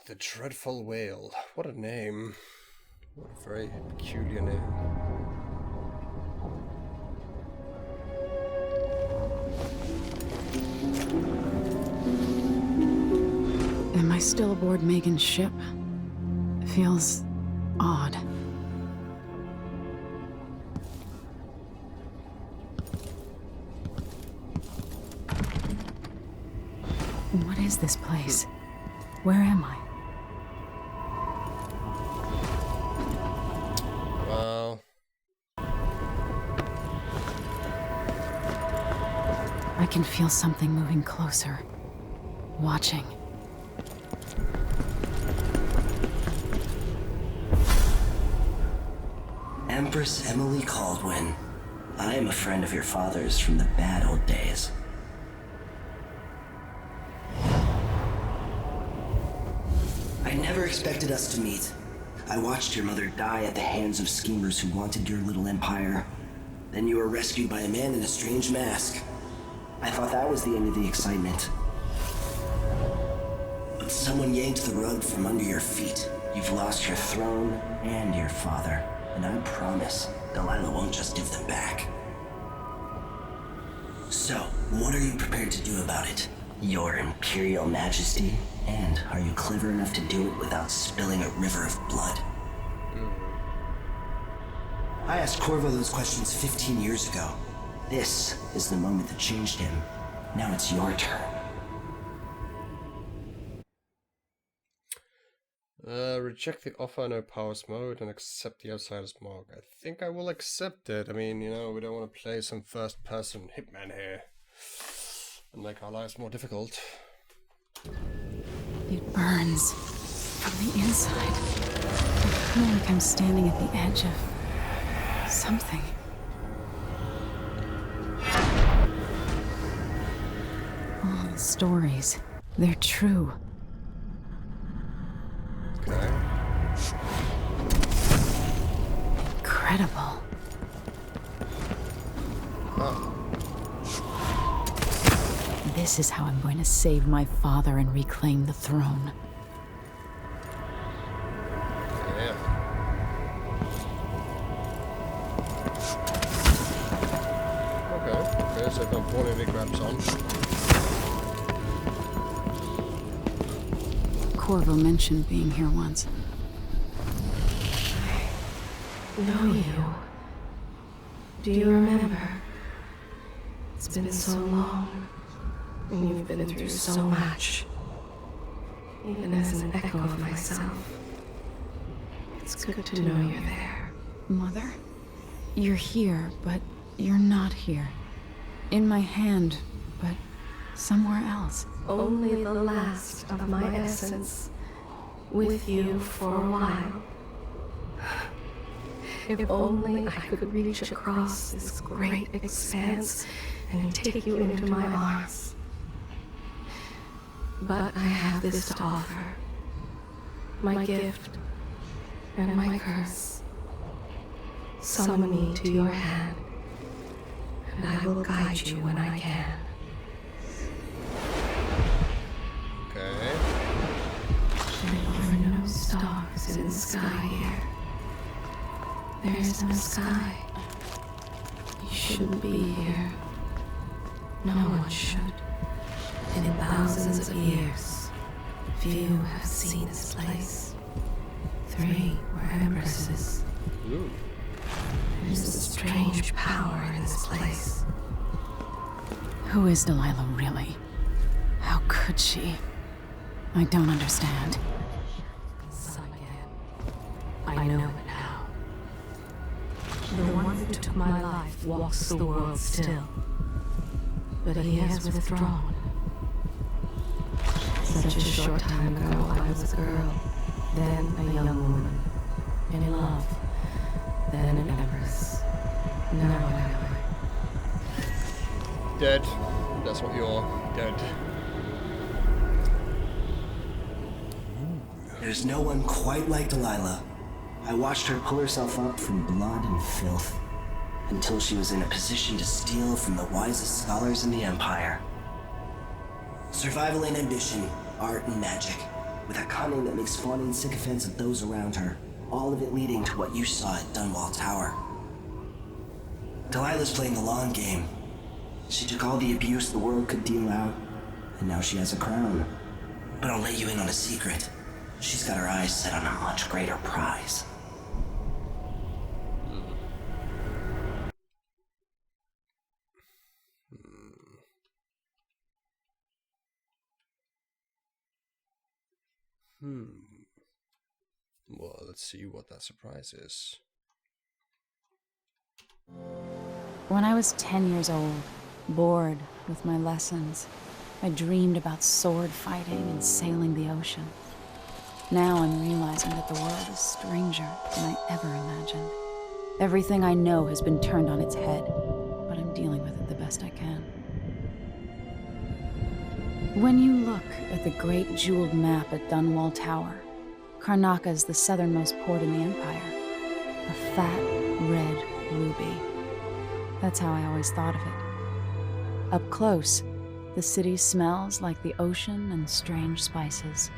the Dreadful Whale. What a name. What a very peculiar name. Am I still aboard Megan's ship? Feels odd. What is this place? Where am I? Well... I can feel something moving closer. Watching. Empress Emily Caldwin. I am a friend of your father's from the bad old days. I never expected us to meet. I watched your mother die at the hands of schemers who wanted your little empire. Then you were rescued by a man in a strange mask. I thought that was the end of the excitement. But someone yanked the rug from under your feet. You've lost your throne and your father. And I promise, Delilah won't just give them back. So, what are you prepared to do about it? Your Imperial Majesty? And are you clever enough to do it without spilling a river of blood? I asked Corvo those questions 15 years ago. This is the moment that changed him. Now it's your turn. Reject the offer, no powers mode, and accept the outsider's mark. I think I will accept it. I mean, you know, we don't want to play some first-person hitman here and make our lives more difficult. It burns from the inside. I feel like I'm standing at the edge of something. All the stories, they're true. Okay. Incredible. Oh. This is how I'm going to save my father and reclaim the throne. Yeah. Okay, so don't pull any grabs on. Corvo mentioned being here once. I know you. Do you remember? It's been so long, and you've been through so much. Even as an echo of myself, it's good to know you're there. Mother? You're here, but you're not here. In my hand, but somewhere else. Only the last of my essence, with you for a while. If only I could reach across this great expanse and take you into my arms. But I have this to offer. My gift and my curse. Summon me to your hand, and I will guide you when I can. Okay. There are no stars in the sky here. There is no sky. You shouldn't be here. No one should. In thousands of years, few have seen this place. 3 were empresses. Ooh. There's a strange power in this place. Who is Delilah really? How could she? I don't understand. I know it now. The one who took my life walks the world still. But he has withdrawn. Such a short time ago, I was a girl, then a young woman, in love, then an empress. Now what am I? Dead. That's what you're. Dead. There's no one quite like Delilah. I watched her pull herself up from blood and filth, until she was in a position to steal from the wisest scholars in the Empire. Survival and ambition, art and magic. with a cunning that makes fawning sycophants of those around her, all of it leading to what you saw at Dunwall Tower. Delilah's playing the long game. She took all the abuse the world could deal out, and now she has a crown. But I'll let you in on a secret. She's got her eyes set on a much greater prize. Well, let's see what that surprise is. When I was 10 years old, bored with my lessons, I dreamed about sword fighting and sailing the ocean. Now I'm realizing that the world is stranger than I ever imagined. Everything I know has been turned on its head, but I'm dealing with it the best I can. When you look at the great jeweled map at Dunwall Tower, Karnaca is the southernmost port in the Empire. A fat, red ruby. That's how I always thought of it. Up close, the city smells like the ocean and strange spices.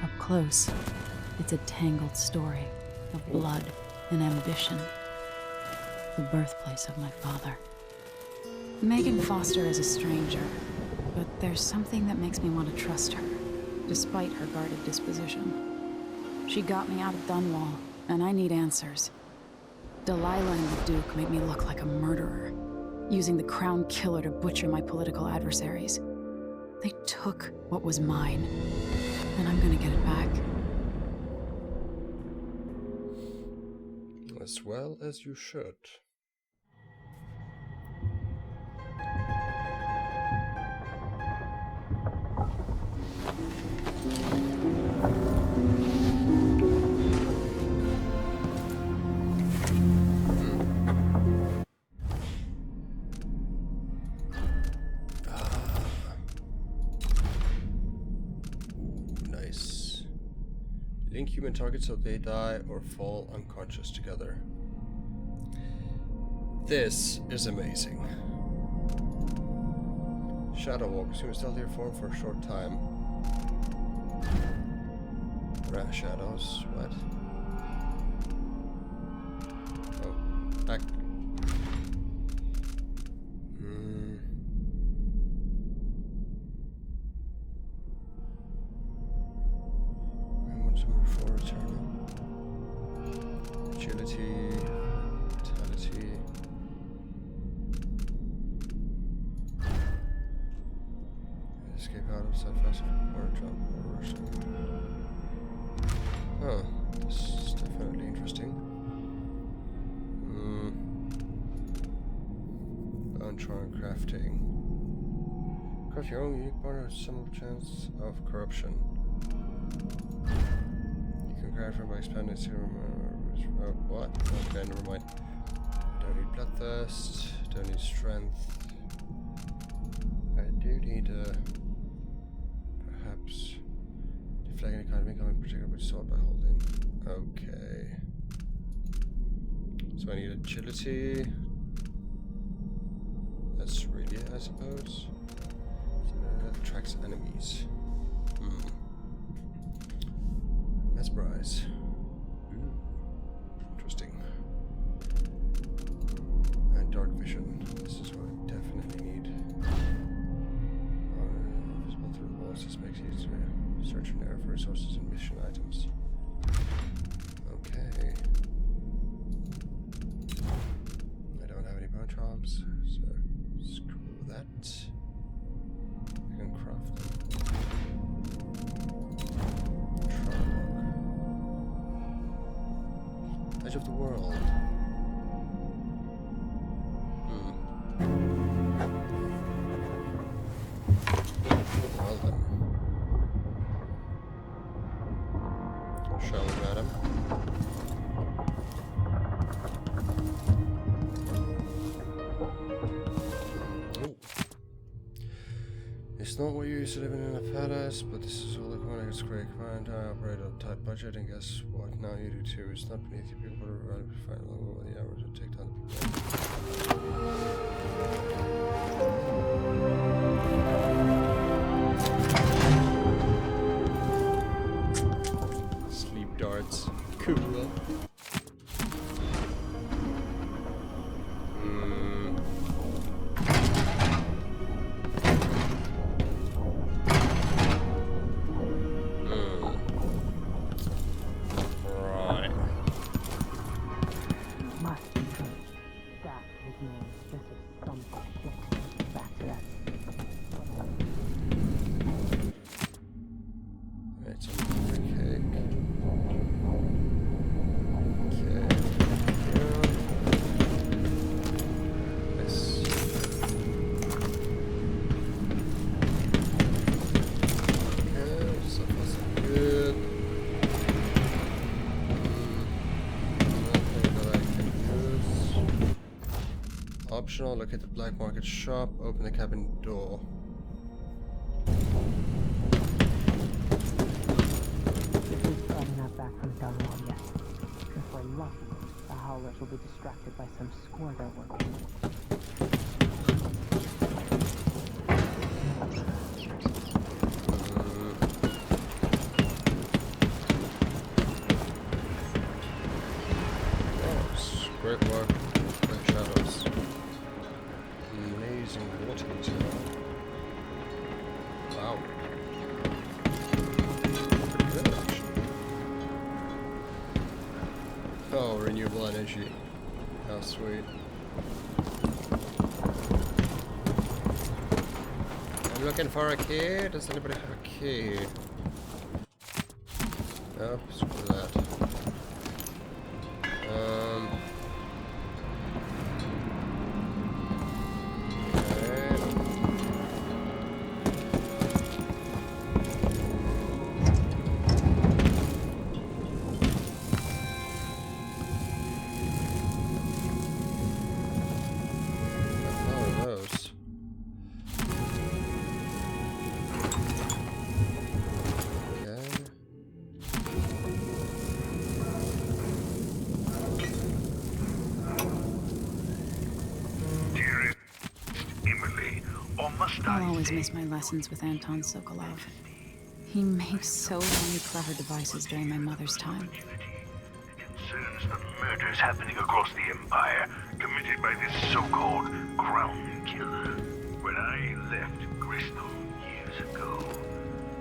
Up close, it's a tangled story of blood and ambition. The birthplace of my father. Megan Foster is a stranger, but there's something that makes me want to trust her, despite her guarded disposition. She got me out of Dunwall, and I need answers. Delilah and the Duke made me look like a murderer, using the Crown Killer to butcher my political adversaries. They took what was mine, and I'm gonna get it back. As well as you should. Link human targets so they die or fall unconscious together. This is amazing. Shadow Walk, assume stealthier form for a short time. Shadows, what? Oh, back. Agility, vitality. Escape out of side fast or jump or rushing. Oh, this is definitely interesting. Bone crafting. Craft your own unique partner with some chance of corruption. You can craft from by expanding serum. What? Okay, never mind. Don't need bloodthirst. Don't need strength. I do need perhaps deflect any kind of incoming projectile with sword by holding. Okay. So I need agility. That's really it, I suppose. Something that attracts enemies. Mesmerize. Interesting. And dark vision. This is what I definitely need. Visible through the walls. This makes it easier to search and error for resources and mission items. Okay. I don't have any bone charms, so screw that. I can craft them. Edge of the world. Well then. Shall we, madam? Ooh. It's not what you're used to living in a palace, but this is all the coin. It's great command. I operate on a tight budget, and guess what? Now you do too. It's not beneath you people to rather find along with the hours to take down the people. Cool. Right. Must be true. That is me. This is some shit. Back to that. It's a cake. Okay. This. Okay, so far so good. Nothing that I can use. Optional, locate the black market shop, open the cabin door. I'm not back from Dunwall yet. If we're lucky, the Howlers will be distracted by some score they're working on. Oh, great work. Great shadows. Amazing water detail. Wow. Pretty good, actually. Oh, renewable energy. How sweet. I'm looking for a key. Does anybody have a key? Nope, screw that. I'll always miss my lessons with Anton Sokolov. He makes so many clever devices during my mother's time. Concerns the murders happening across the Empire, committed by this so-called Crown Killer. When I left Crystal years ago,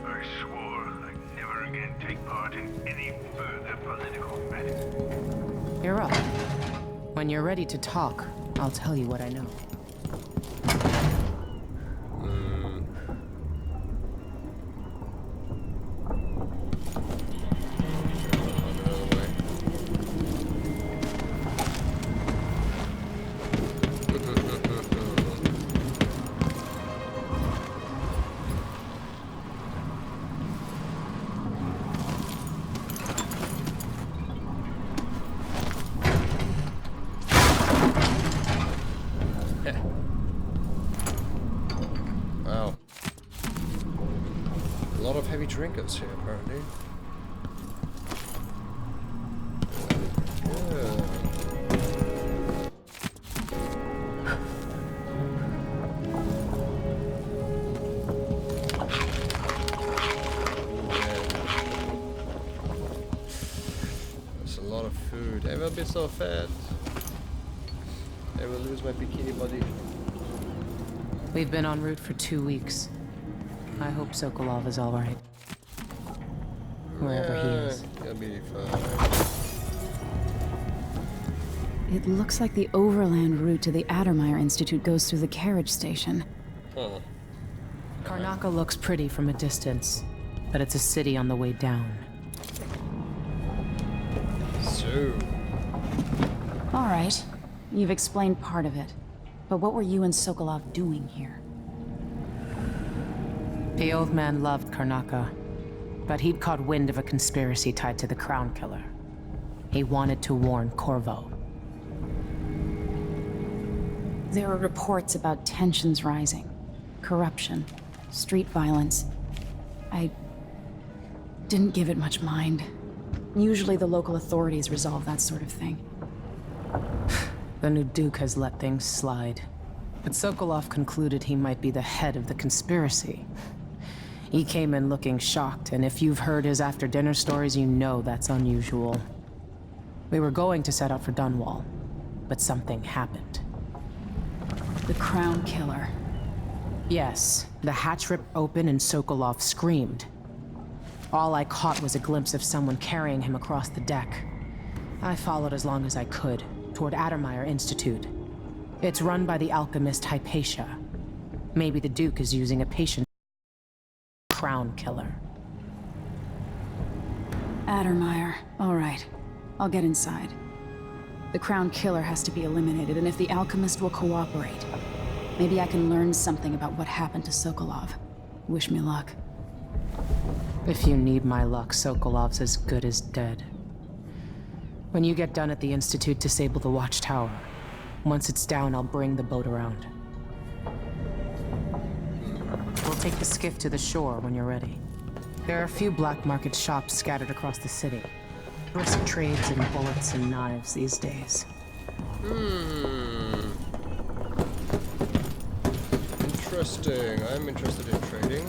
I swore I'd never again take part in any further political matters. You're up. When you're ready to talk, I'll tell you what I know. Wow. A lot of heavy drinkers here, apparently. Good. That's a lot of food. I will be so fat. I will lose my bikini body. We've been en route for 2 weeks. I hope Sokolov is all right. Wherever he is. He'll be fine. It looks like the overland route to the Addermeyer Institute goes through the carriage station. Huh. Karnaca looks pretty from a distance, but it's a city on the way down. So, All right, you've explained part of it. But what were you and Sokolov doing here? The old man loved Karnaca, but he'd caught wind of a conspiracy tied to the Crown Killer. He wanted to warn Corvo. There were reports about tensions rising, corruption, street violence. I didn't give it much mind. Usually the local authorities resolve that sort of thing. The new Duke has let things slide. But Sokolov concluded he might be the head of the conspiracy. He came in looking shocked, and if you've heard his after-dinner stories, you know that's unusual. We were going to set out for Dunwall, but something happened. The Crown Killer. Yes, the hatch ripped open and Sokolov screamed. All I caught was a glimpse of someone carrying him across the deck. I followed as long as I could, toward Addermeyer Institute. It's run by the alchemist Hypatia. Maybe the Duke is using a patient Crown Killer. Addermeyer. All right. I'll get inside. The Crown Killer has to be eliminated, and if the alchemist will cooperate, maybe I can learn something about what happened to Sokolov. Wish me luck. If you need my luck, Sokolov's as good as dead. When you get done at the Institute, disable the watchtower. Once it's down, I'll bring the boat around. We'll take the skiff to the shore when you're ready. There are a few black market shops scattered across the city. Brisk trades in bullets and knives these days. Interesting. I'm interested in trading.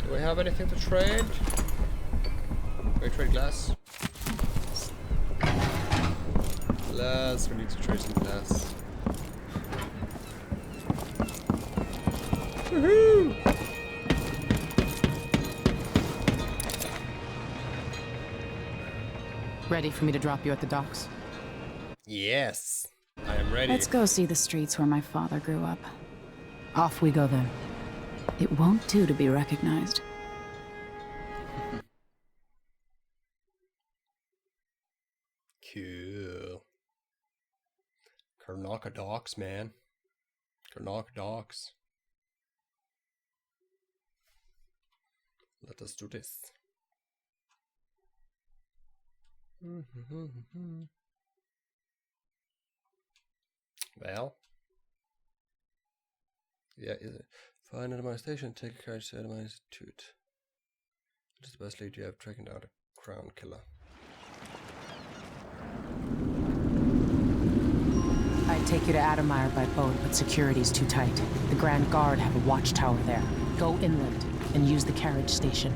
Do we have anything to trade? Can we trade glass? Glass. We need to trade some glass. Woohoo! Ready for me to drop you at the docks? Yes, I am ready. Let's go see the streets where my father grew up. Off we go then. It won't do to be recognized. Cool. Karnaka docks, man. Karnaka docks. Let us do this. Well. Yeah, is it? Find Addermeyer Station, take a carriage to Addermeyer Institute. It is the best lead you have tracking down a Crown Killer. I'd take you to Addermeyer by boat, but security's too tight. The Grand Guard have a watchtower there. Go inland and use the carriage station.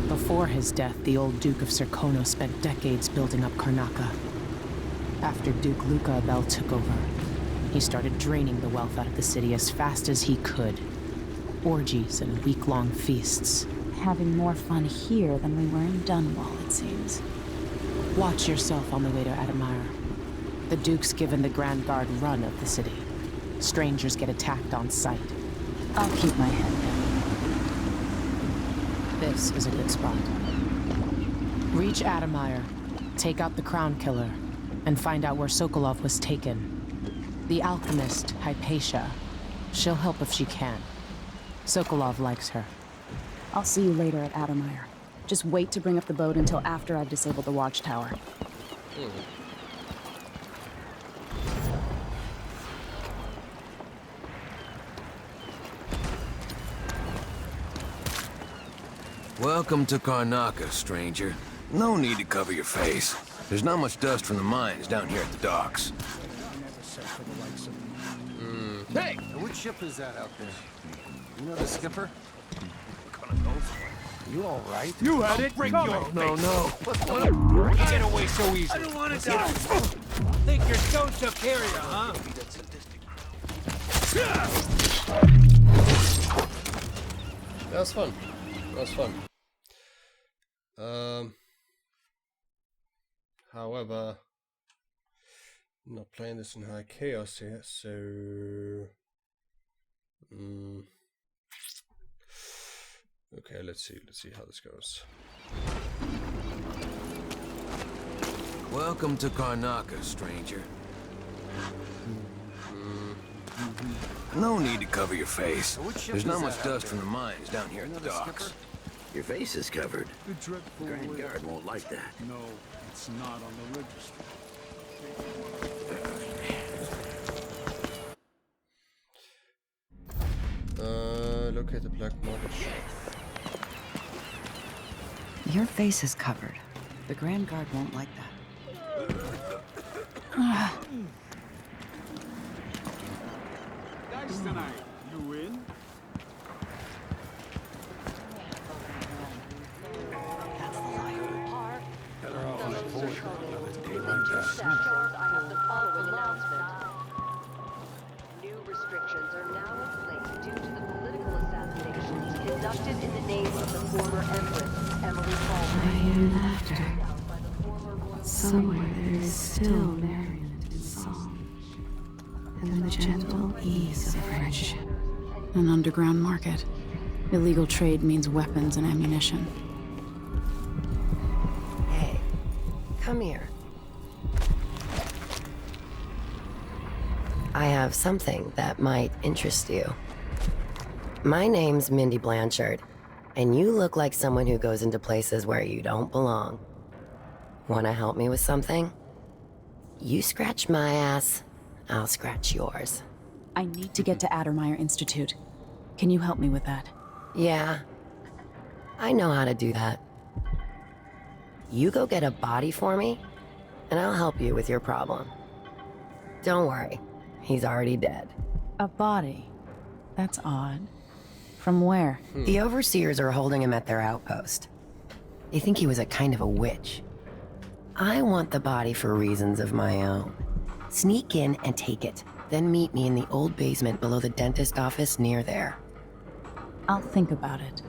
Before his death, the old Duke of Serkono spent decades building up Karnaka. After Duke Luca Abel took over, he started draining the wealth out of the city as fast as he could. Orgies and week-long feasts. Having more fun here than we were in Dunwall, it seems. Watch yourself on the way to Addermeyer. The Duke's given the Grand Guard run of the city. Strangers get attacked on sight. I'll keep my head down. This is a good spot. Reach Addermeyer, take out the Crown Killer, and find out where Sokolov was taken. The alchemist, Hypatia. She'll help if she can. Sokolov likes her. I'll see you later at Addermeyer. Just wait to bring up the boat until after I've disabled the watchtower. Welcome to Karnaka, stranger. No need to cover your face. There's not much dust from the mines down here at the docks. Hey! Which ship is that out there? You know the skipper? You all right? You had it coming. No. Get away so easy. I don't want to die. Think your stone took care of you, huh? That was fun. That was fun. However, I'm not playing this in high chaos here, so okay, let's see how this goes. Welcome to Karnaka, stranger. No need to cover your face. There's not much dust from the mines down here at the docks. Your face is covered. The Grand Guard won't like that. No, it's not on the registry. Locate the black market shop. Your face is covered. The Grand Guard won't like that. tonight. You in? Better off on a board another day like this. I have the following announcement. New restrictions are now in place due to the political assassinations conducted in the name of the former Empress, Emily I Baldwin. hear laughter. Somewhere there is still merriment and song, and the gentle ease of friendship. An underground market. Illegal trade means weapons and ammunition. Hey, come here. I have something that might interest you. My name's Mindy Blanchard, and you look like someone who goes into places where you don't belong. Wanna help me with something? You scratch my ass, I'll scratch yours. I need to get to Addermeyer Institute. Can you help me with that? Yeah, I know how to do that. You go get a body for me, and I'll help you with your problem. Don't worry, he's already dead. A body? That's odd. From where? The overseers are holding him at their outpost. They think he was a kind of a witch. I want the body for reasons of my own. Sneak in and take it, then meet me in the old basement below the dentist office near there. I'll think about it.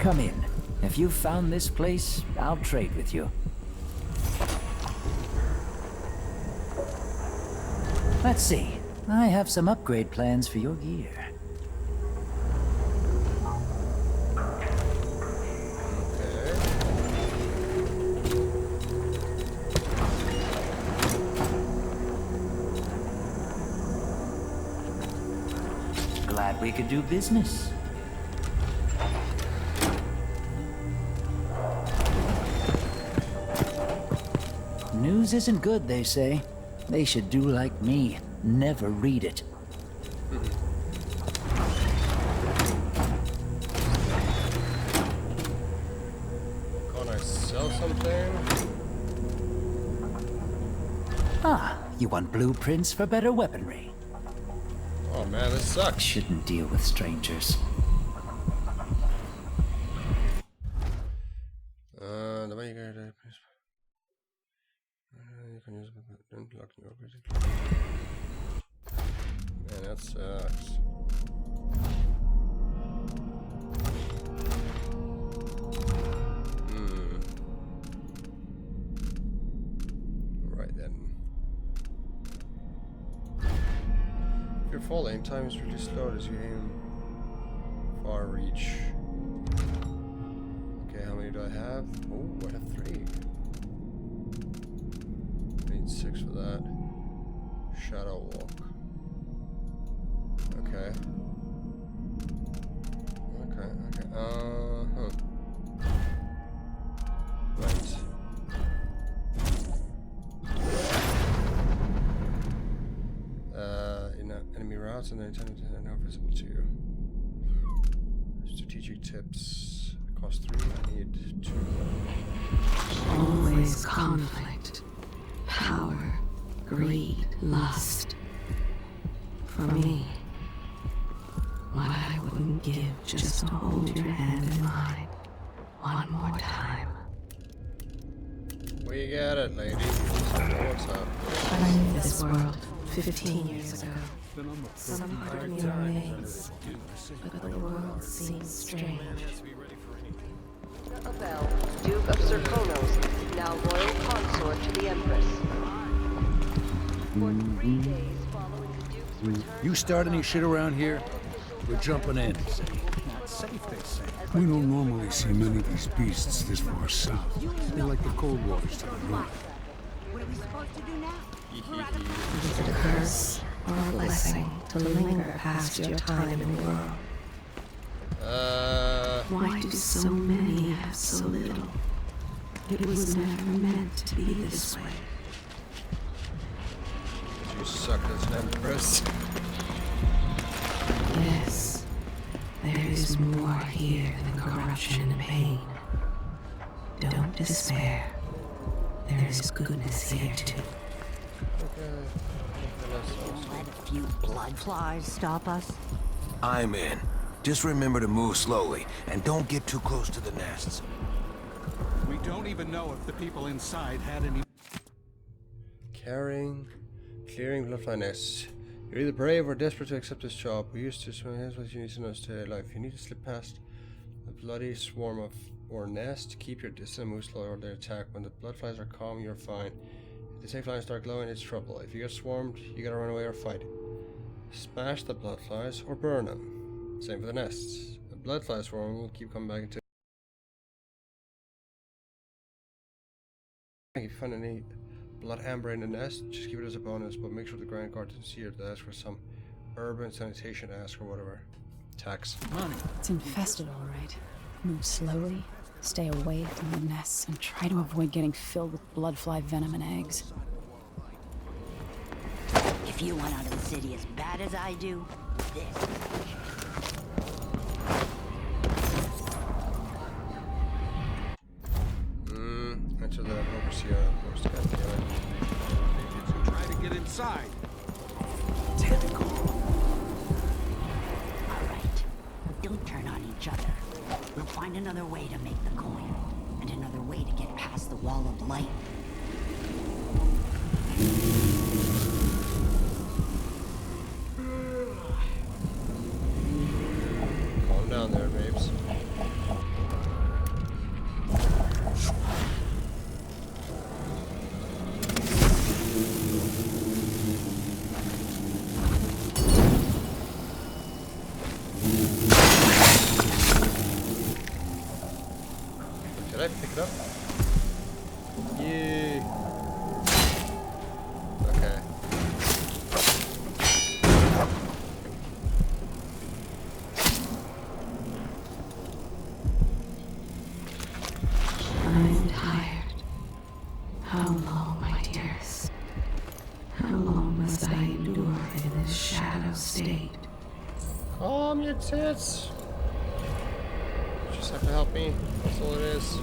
Come in. If you've found this place, I'll trade with you. Let's see. I have some upgrade plans for your gear. Glad we could do business. News isn't good, they say. They should do like me. Never read it. Can't I sell something? Ah, you want blueprints for better weaponry? Oh man, this sucks. Shouldn't deal with strangers. The way you go to you can use unlock new operating. Man, that sucks. Right then. If your fall aim time is really slow as you aim far reach. Okay, how many do I have? Oh, I have 3. I need 6 for that. Shadow walk. Okay. Okay. Huh. Right. Enemy routes and then intended are now visible to you. Strategic tips. Cost 3. I need 2. Always conflict. Power, greed, lust. For me, what I wouldn't give just to hold your hand in mine one more time. We got it, lady. What's up? I knew this world 15 years ago. Some part of me remains, but the world seems strange. Abel, Duke of Serkonos, now royal consort to the Empress. For 3 days following the Duke's return... You start any shit around here, we're jumping in. Not safe, they say. We don't normally see many of these beasts this far south. They're like the cold waters to the north. What are we supposed to do now? Is it a curse or a blessing to linger past your time in the world? Why do so many have so little? It was never meant to be this way. You suck as an empress. Yes, there is more here than corruption and pain. Don't despair. There is goodness here too. Don't let a few blood flies stop us. I'm in. Just remember to move slowly, and don't get too close to the nests. We don't even know if the people inside had any... Clearing bloodfly nests. You're either brave or desperate to accept this job. We used to, so here's what you need to know to stay alive. You need to slip past a bloody swarm of or nest. Keep your distance and move slow or they attack. When the bloodflies are calm, you're fine. If the safe lines start glowing, it's trouble. If you get swarmed, you gotta run away or fight. Smash the bloodflies or burn them. Same for the nests. The bloodfly swarm will keep coming back into. If you find any blood amber in the nest, just keep it as a bonus, but make sure the ground guard doesn't see it. Ask for some urban sanitation ask or whatever. Tax. Money. It's infested, all right. Move slowly, stay away from the nests, and try to avoid getting filled with bloodfly venom and eggs. If you want out of the city as bad as I do, this. Enter the overseer outpost. Try to get inside. Typical. Alright. Don't turn on each other. We'll find another way to make the coin. And another way to get past the wall of light. Calm down there, babes. Did I pick it up? Yay. Okay. I'm tired. How long, my dearest? How long must I endure in this shadow state? Calm your tits. You just have to help me. That's all it is.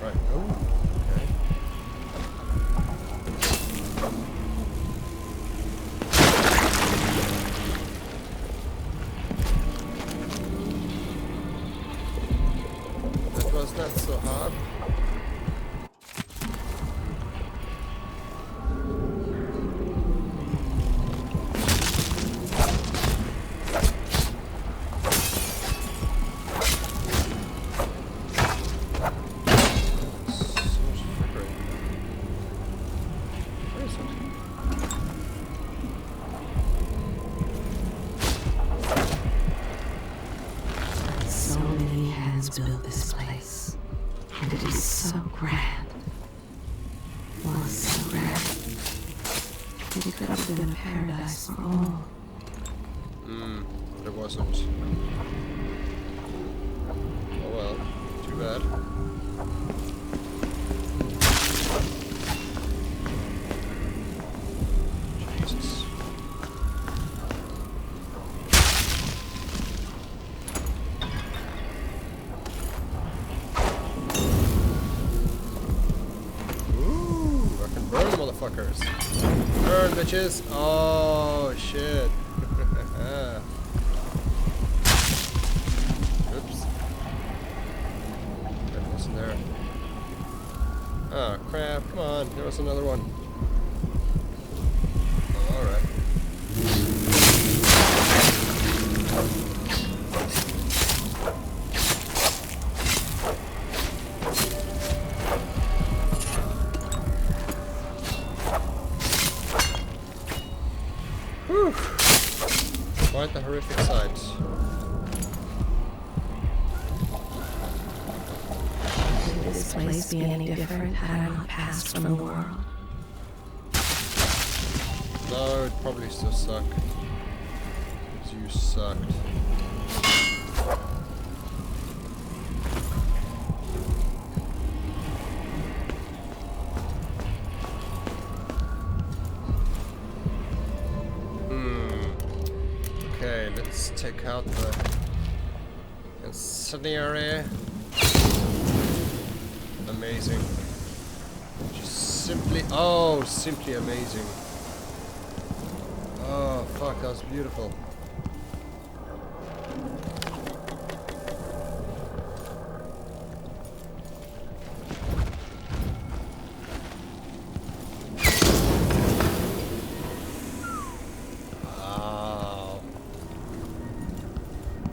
Right. Oh. Okay. That was not so hard. So many hands built this place, and it is so grand. Was so grand. It could have been a paradise for all. But it wasn't. Oh well, too bad. Jesus. Ooh, I can burn motherfuckers. Burn, bitches. Oh, shit. Oops. That wasn't there. Oh, crap. Come on. There was another one. Oh, alright. quite the horrific sight. Would this place be any different had I not passed from the world? No, it'd probably still suck. Because you sucked. Okay, let's take out the incendiary. Amazing. Just simply, oh, simply amazing. Oh, fuck, that was beautiful. Wow.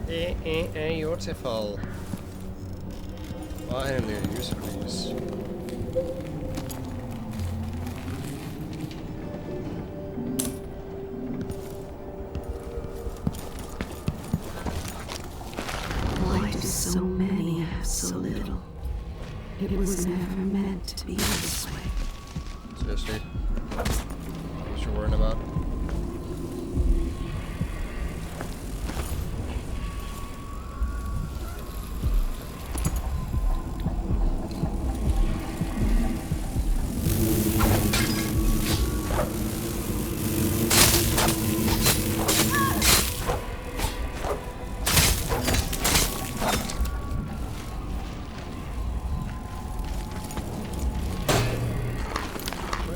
Beautiful. Finally, a use for these. Why do so many have so little? It was never meant to be this way. Seriously? What you worrying about?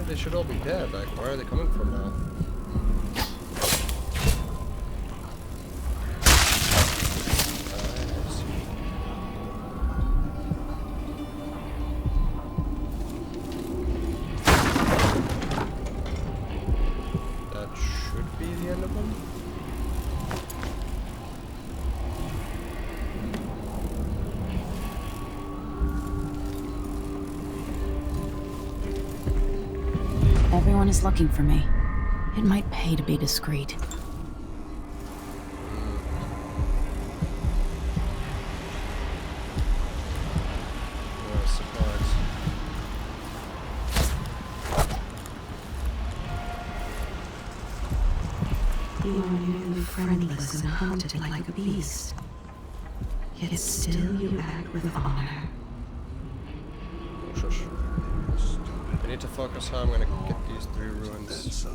They should all be dead. Like, where are they coming from now? That should be the end of them. Everyone is looking for me. It might pay to be discreet. You are nearly friendless and hunted like a beast. Yet still you act with honor. Shush. I need to focus how I'm gonna get these 3 ruins.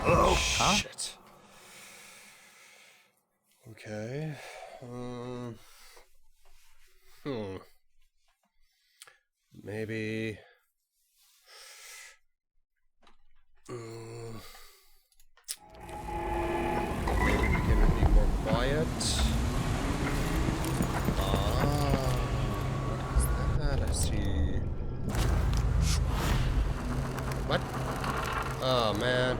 Hello? Shit. Okay. Maybe. Maybe we can be more quiet. What is that? I see. What? Oh man.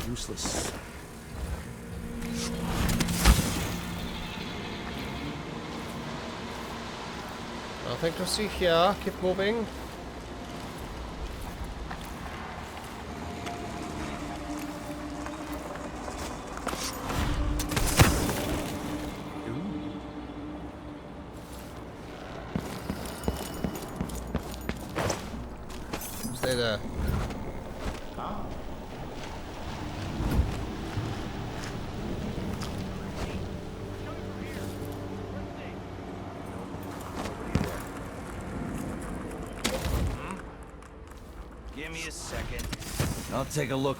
Useless. Nothing to see here. Keep moving. Stay there. Give me a second. I'll take a look.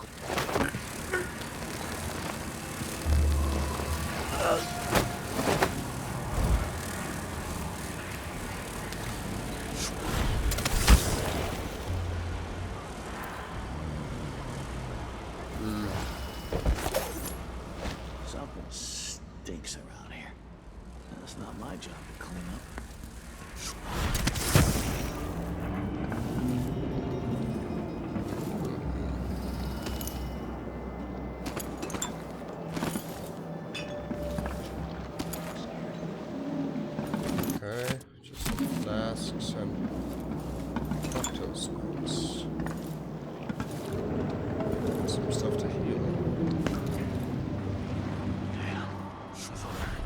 It's not my job to clean up. Okay, just some flasks and cocktail smokes. And some stuff to heal.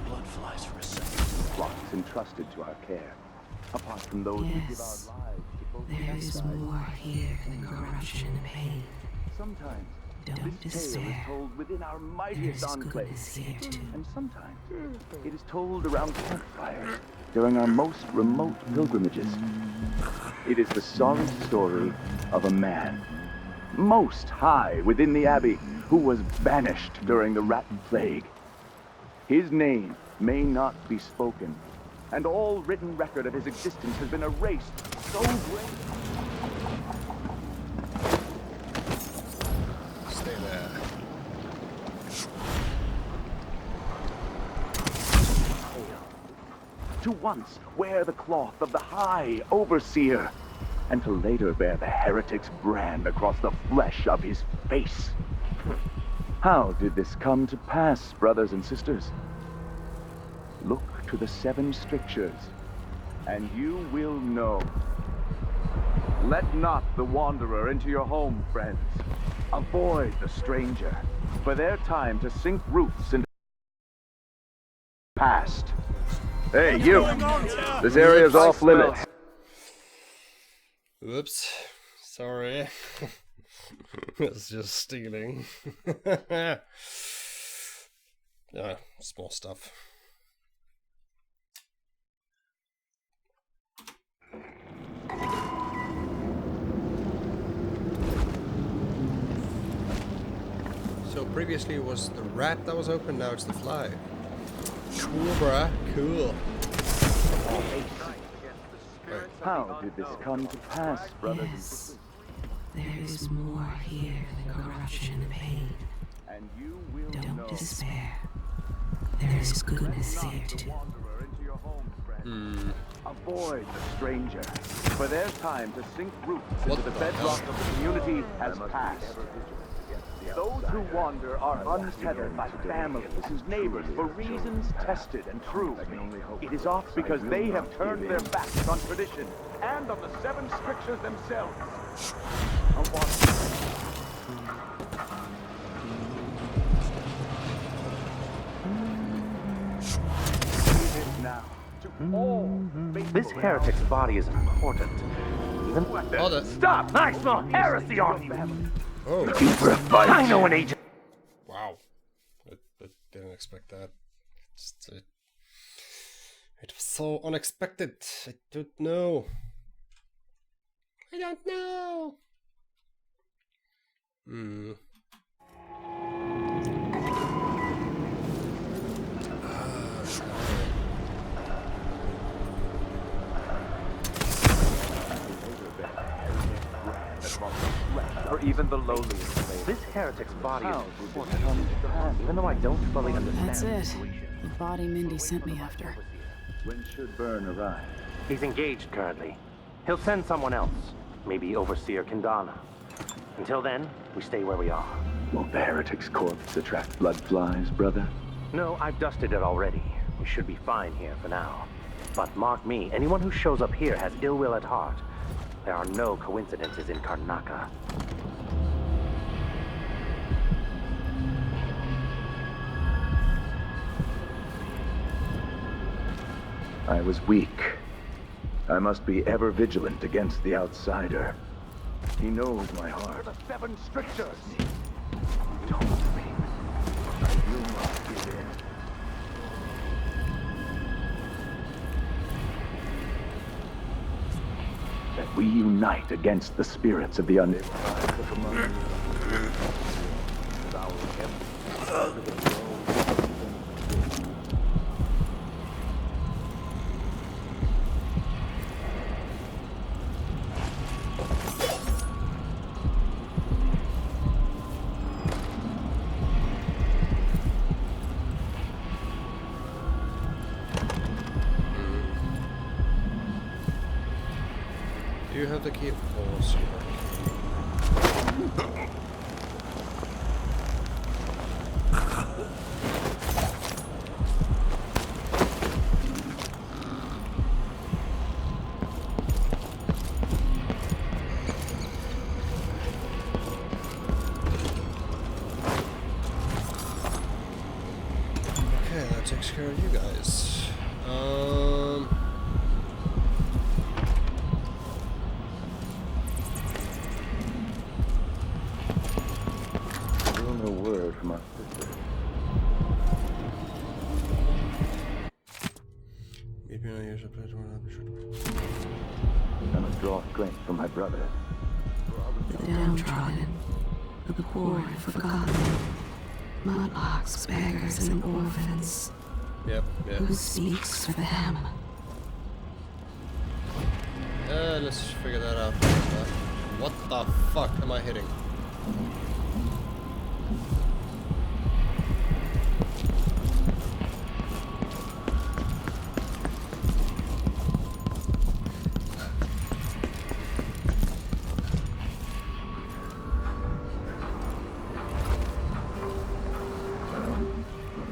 Blood flies for a second. Flocks entrusted to our care. Apart from those who give our lives to both There is more here than corruption and pain. Sometimes Don't this tale is despair. told within our mightiest There is enclave, goodness here too. and sometimes it is told around campfires during our most remote pilgrimages. It is the sorry story of a man, most high within the abbey, who was banished during the rat plague. His name may not be spoken, and all written record of his existence has been erased so great. Stay there. To once wear the cloth of the High Overseer, and to later bear the heretic's brand across the flesh of his face. How did this come to pass, brothers and sisters? Look to the 7 strictures, and you will know. Let not the wanderer into your home, friends. Avoid the stranger, for their time to sink roots into the past. Hey, you! This area's off limits. Whoops. Sorry. It's just stealing. Yeah, small stuff. So previously it was the rat that was open, now it's the fly. Cool, bruh. Cool. How did this come to pass, brothers and sisters? There is more here than corruption and pain. And you will know. Don't despair. There is goodness here too. Wanderer into your home, friends. Avoid the stranger, for their time to sink roots into the bedrock of the community has passed. Those who wander are untethered by families and neighbors for reasons tested and true. It is oft because they have turned their backs on tradition and on the 7 strictures themselves. A wanderer. Now, to all This heretic's body is important. Even Stop! I smell heresy on you! Oh. You for a fight! I know an agent! Wow. I didn't expect that. It was so unexpected. I don't know. I don't know. Or even the lowliest slave. This heretic's body is important. Even though I don't fully understand That's the it. situation. The body Mindy sent me after. When should Byrne arrive? He's engaged currently. He'll send someone else. Maybe Overseer Kendana. Until then, we stay where we are. Won't the heretic's corpse attract blood flies, brother? No, I've dusted it already. We should be fine here for now. But mark me, anyone who shows up here has ill will at heart. There are no coincidences in Karnaca. I was weak. I must be ever vigilant against the outsider. He knows my heart. The 7 strictures! Don't me. You must give in. That we unite against the spirits of the undead. you have the key? Of course you have the key. Okay, that takes care of you guys. Still no word from our sister. Maybe I use a place where I'll be sure to be. I must draw strength from my brother. The downtrodden, the poor and forgotten, mudlarks, beggars, and orphans. Yep. Who speaks for them? Let's figure that out. What the fuck am I hitting?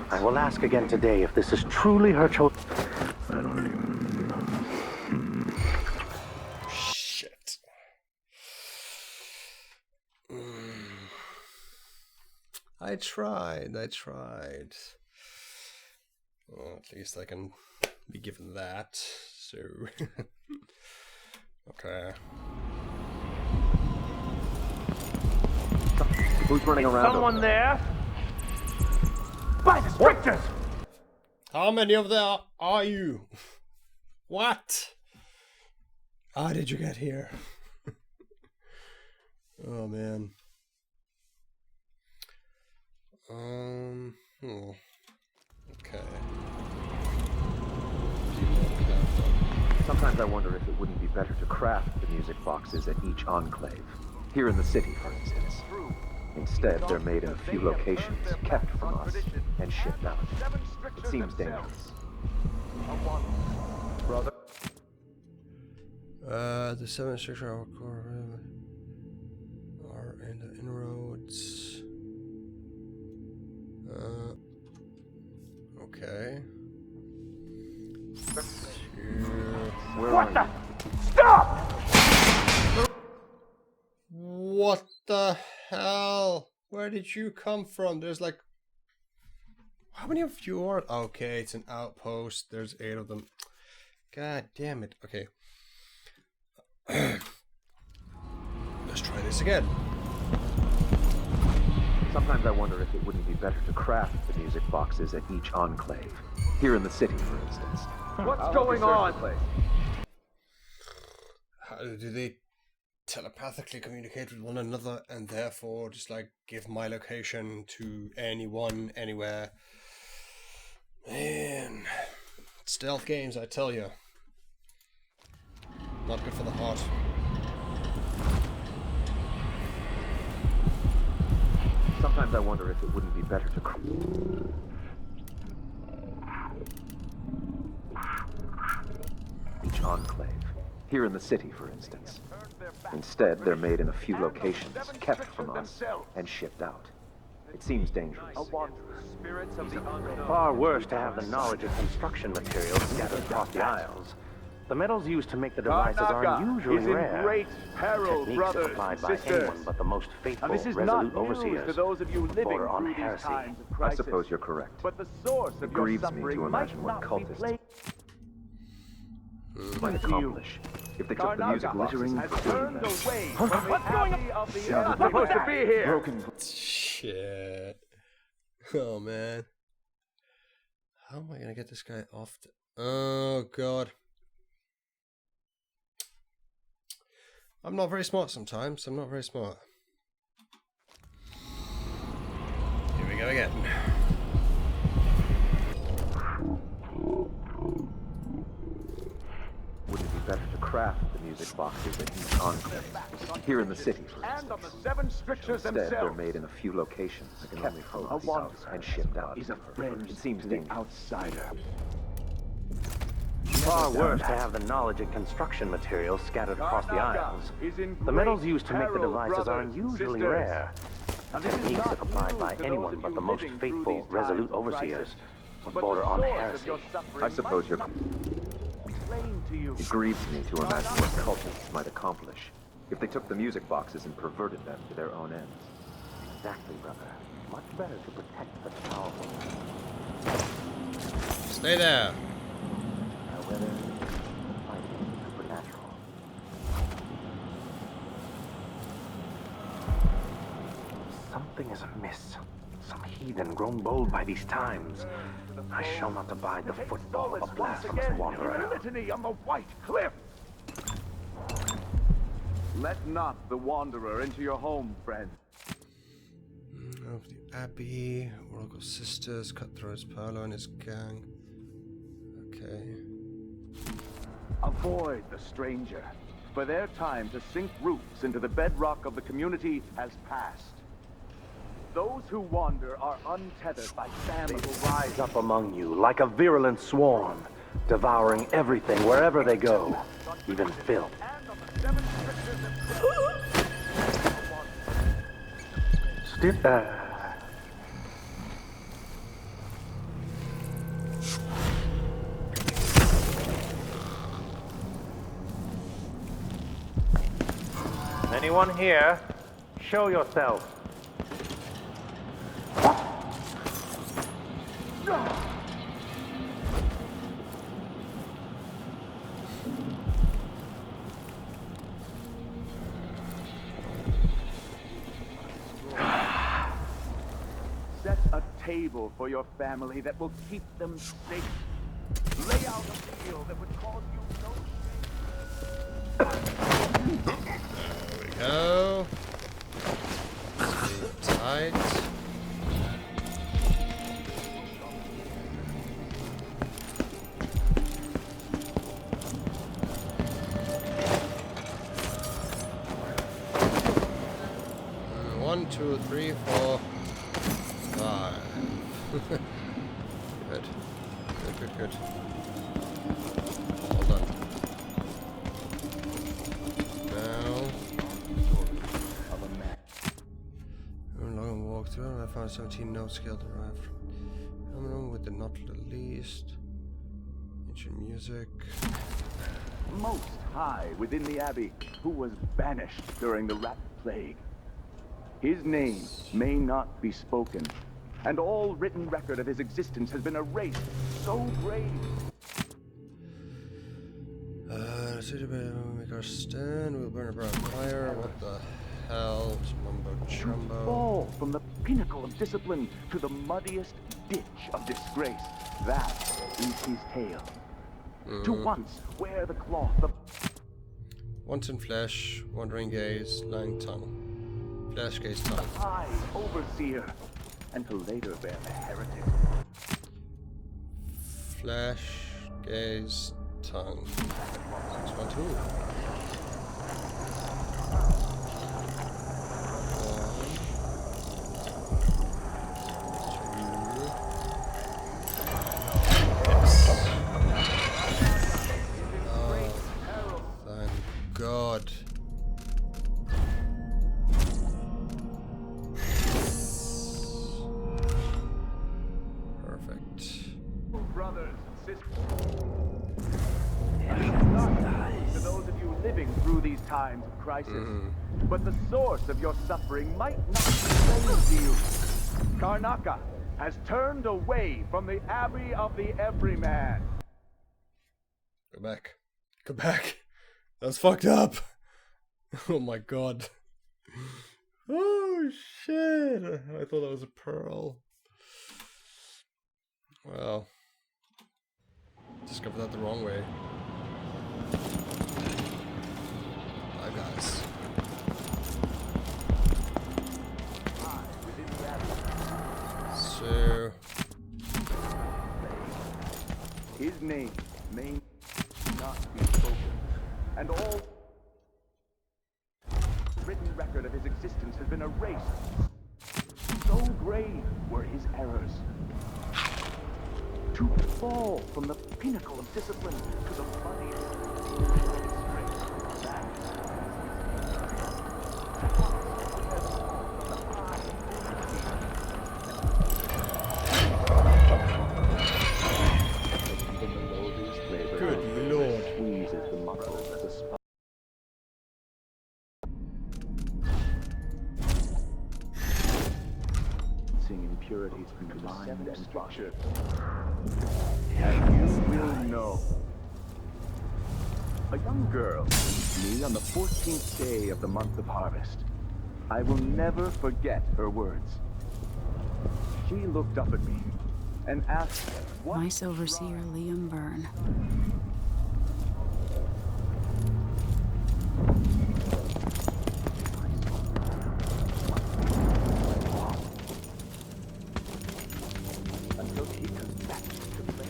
I will ask again today if this is truly her choice. I don't even know. Shit. I tried. Well, at least I can be given that. So, okay. Who's running around? Someone there? By the strictures! How many of there are you? What? How did you get here? Oh man. Okay. Sometimes I wonder if it wouldn't be better to craft the music boxes at each enclave. Here in the city, for instance. Instead, they're made in a few locations, kept from us, and shipped out. It seems dangerous. Brother. The 7 6-hour core are in the inroads. Okay. What the? Stop! What the hell? Where did you come from? There's like... How many of you are... Okay, it's an outpost. There's 8 of them. God damn it. Okay. Let's try this again. Sometimes I wonder if it wouldn't be better to craft the music boxes at each enclave. Here in the city, for instance. What's going on? How do they telepathically communicate with one another and therefore just like give my location to anyone, anywhere? Man, stealth games, I tell you. Not good for the heart. Sometimes I wonder if it wouldn't be better to each enclave. Here in the city, for instance. Instead, they're made in a few locations, kept from us, and shipped out. It seems dangerous. Far worse to have the knowledge of construction materials scattered across the Isles. The metals used to make the devices are unusually rare. Great peril, Techniques brothers applied and by sisters. anyone but the most faithful, This is resolute not news overseers to those of you living border on through these heresy. times of I crisis. suppose you're correct. But the source of It your grieves me suffering to imagine what might not be cultists plain might to you. accomplish if they took the music glittering has for turned goodness. away from the happy of the Sounded earth. Supposed to be here. Broken. Shit. Oh man. How am I gonna get this guy off the... Oh god. I'm not very smart sometimes. I'm not very smart. Here we go again. Wouldn't it be better to craft the music boxes at each enclave? Here in the city, for And of instance. the 7 strictures Instead, they're themselves. made in a few locations, kept from A us, wanderer and shipped out. is a friend It seems to the dangerous. outsider. far worse to have the knowledge and construction materials scattered across the Isles. The metals used to make the devices are unusually rare. Techniques applied by anyone but the most faithful, resolute overseers would border on heresy. I suppose you're... It grieves me to imagine what cultists might accomplish if they took the music boxes and perverted them to their own ends. Exactly, brother. Much better to protect the powerful. Stay there. However, fighting supernatural. Something is amiss. Some heathen grown bold by these times. I shall not abide the footfall of a blasphemous wanderer. Litany on the White Cliff! Let not the wanderer into your home, friend. Of the Abbey, Oracle Sisters, Cutthroats, Paolo and his gang. Okay. Avoid the stranger, for their time to sink roots into the bedrock of the community has passed. Those who wander are untethered by family. They will rise up among you like a virulent swarm, devouring everything wherever they go, even filth. Anyone here? Show yourself. Set a table for your family that will keep them safe. Lay out a meal that would cause you no shame. There we go. Stay tight. One, two, three, four, five. Good. Good. All done. Now. Long walk through. I found 17 notes scaled derived from Terminal with the not the least. Ancient music. Most high within the Abbey, who was banished during the Rat Plague. His name may not be spoken, and all written record of his existence has been erased so grave. Make our stand, we'll burn a brown fire. What the hell? Mumbo jumbo. Fall from the pinnacle of discipline to the muddiest ditch of disgrace. That is his tale. To once wear the cloth of wanton flesh, wandering gaze, lying tongue. Flesh, gaze, tongue. high overseer, and to later bear the heretic. Flesh, gaze, tongue. 612. God. Perfect. Brothers and sisters. To those of you living through these times of crisis, but the source of your suffering might not be known to you. Karnaca has turned away from the Abbey of the Everyman. Go back. Go back. That's fucked up. Oh my god. Oh shit. I thought that was a pearl. Well. Discovered that the wrong way. Bye guys. So his name may not be spoken, and all written record of his existence has been erased. So grave were his errors. To fall from the pinnacle of discipline to the funniest. Good lord. Squeezes the muscles as a sponge. Impurities into the mind and structure. And you will know. A young girl came to me on the 14th day of the month of harvest. I will never forget her words. She looked up at me and asked, "What?" Vice Overseer Liam Byrne. Until she comes back to play.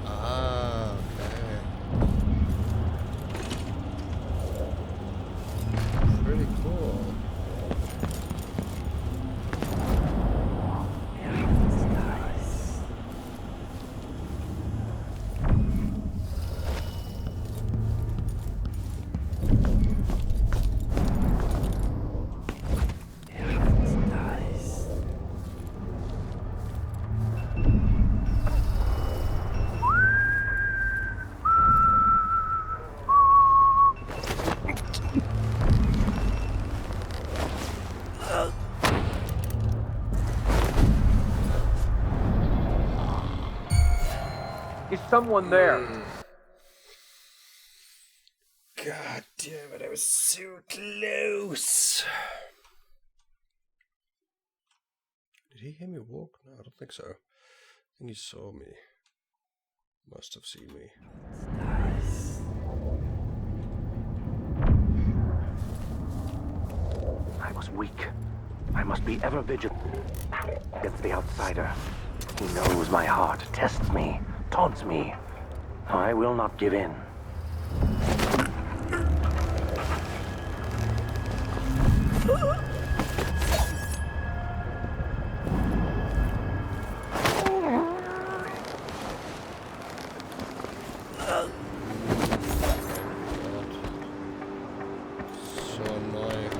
Ah, okay. Pretty cool. Is someone there? God damn it, I was so close. Did he hear me walk? No, I don't think so. I think he saw me. Must have seen me. I was weak. I must be ever vigilant against the outsider. He knows my heart, tests me, taunts me. I will not give in. So annoying.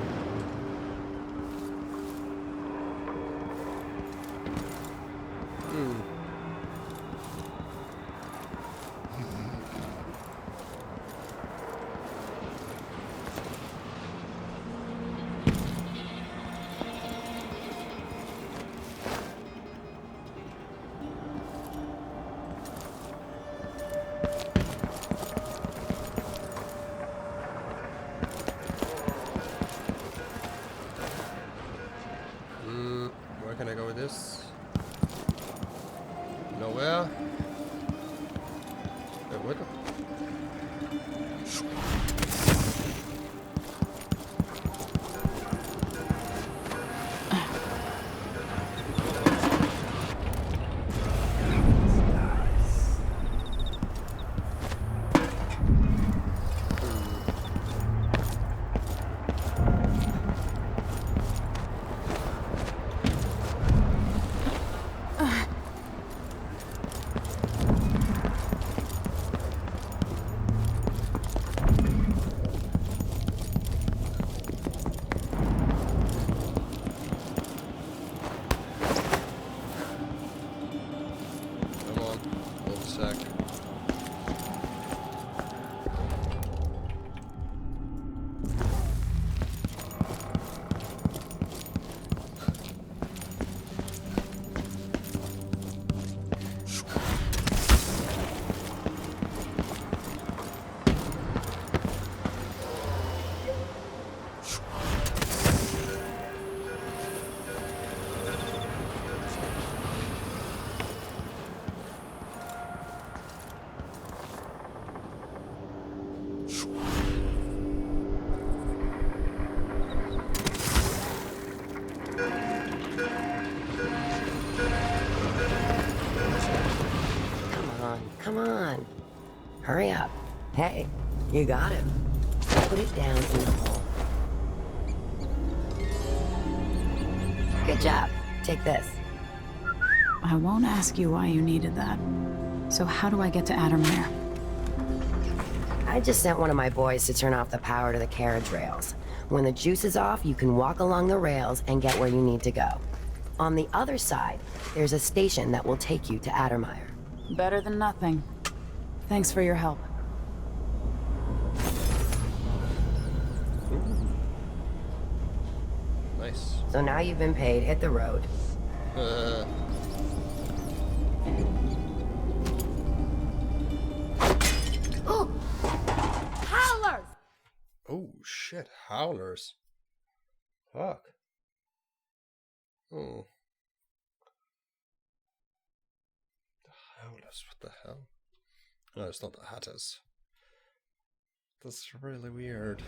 Where can I go with this? Nowhere? What the? Come on. Hurry up. Hey, you got it. Put it down in the hole. Good job. Take this. I won't ask you why you needed that. So how do I get to Addermere? I just sent one of my boys to turn off the power to the carriage rails. When the juice is off, you can walk along the rails and get where you need to go. On the other side, there's a station that will take you to Addermire. Better than nothing. Thanks for your help. Nice. So now you've been paid, hit the road. Ooh! Howlers! Oh shit, howlers. Fuck. Oh. The howlers, what the hell? No, it's not the hatters. That's really weird.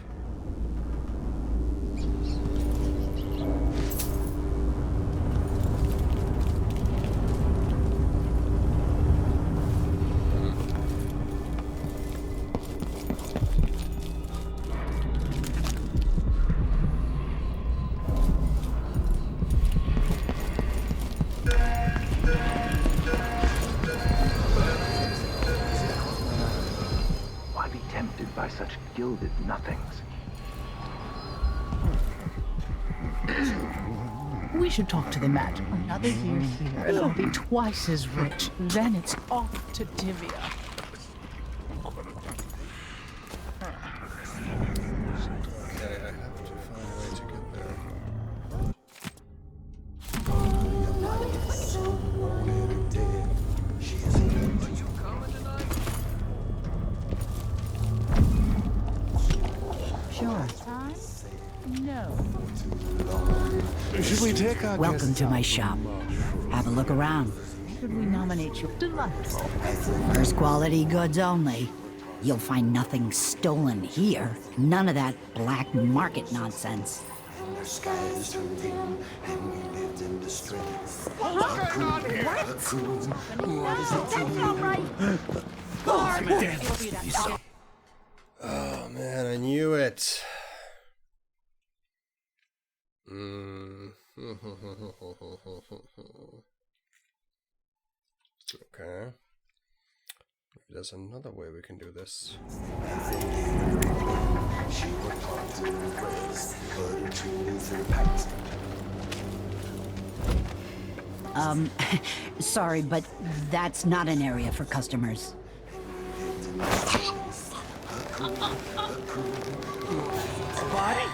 Why be tempted by such gilded nothings? We should talk to the Mad. Another year here, and I'll be twice as rich. Then it's off to Divya. Okay, I have to find a way to get there. Sure. No. Should we take our Welcome to my shop. Have a look around. Should we nominate you? Delightful. First quality goods only. You'll find nothing stolen here. None of that black market nonsense. The skies turned dim, and we lived in distress. What's going on here? That's not right. Oh man, I knew it. Okay. There's another way we can do this. Sorry, but that's not an area for customers. Body?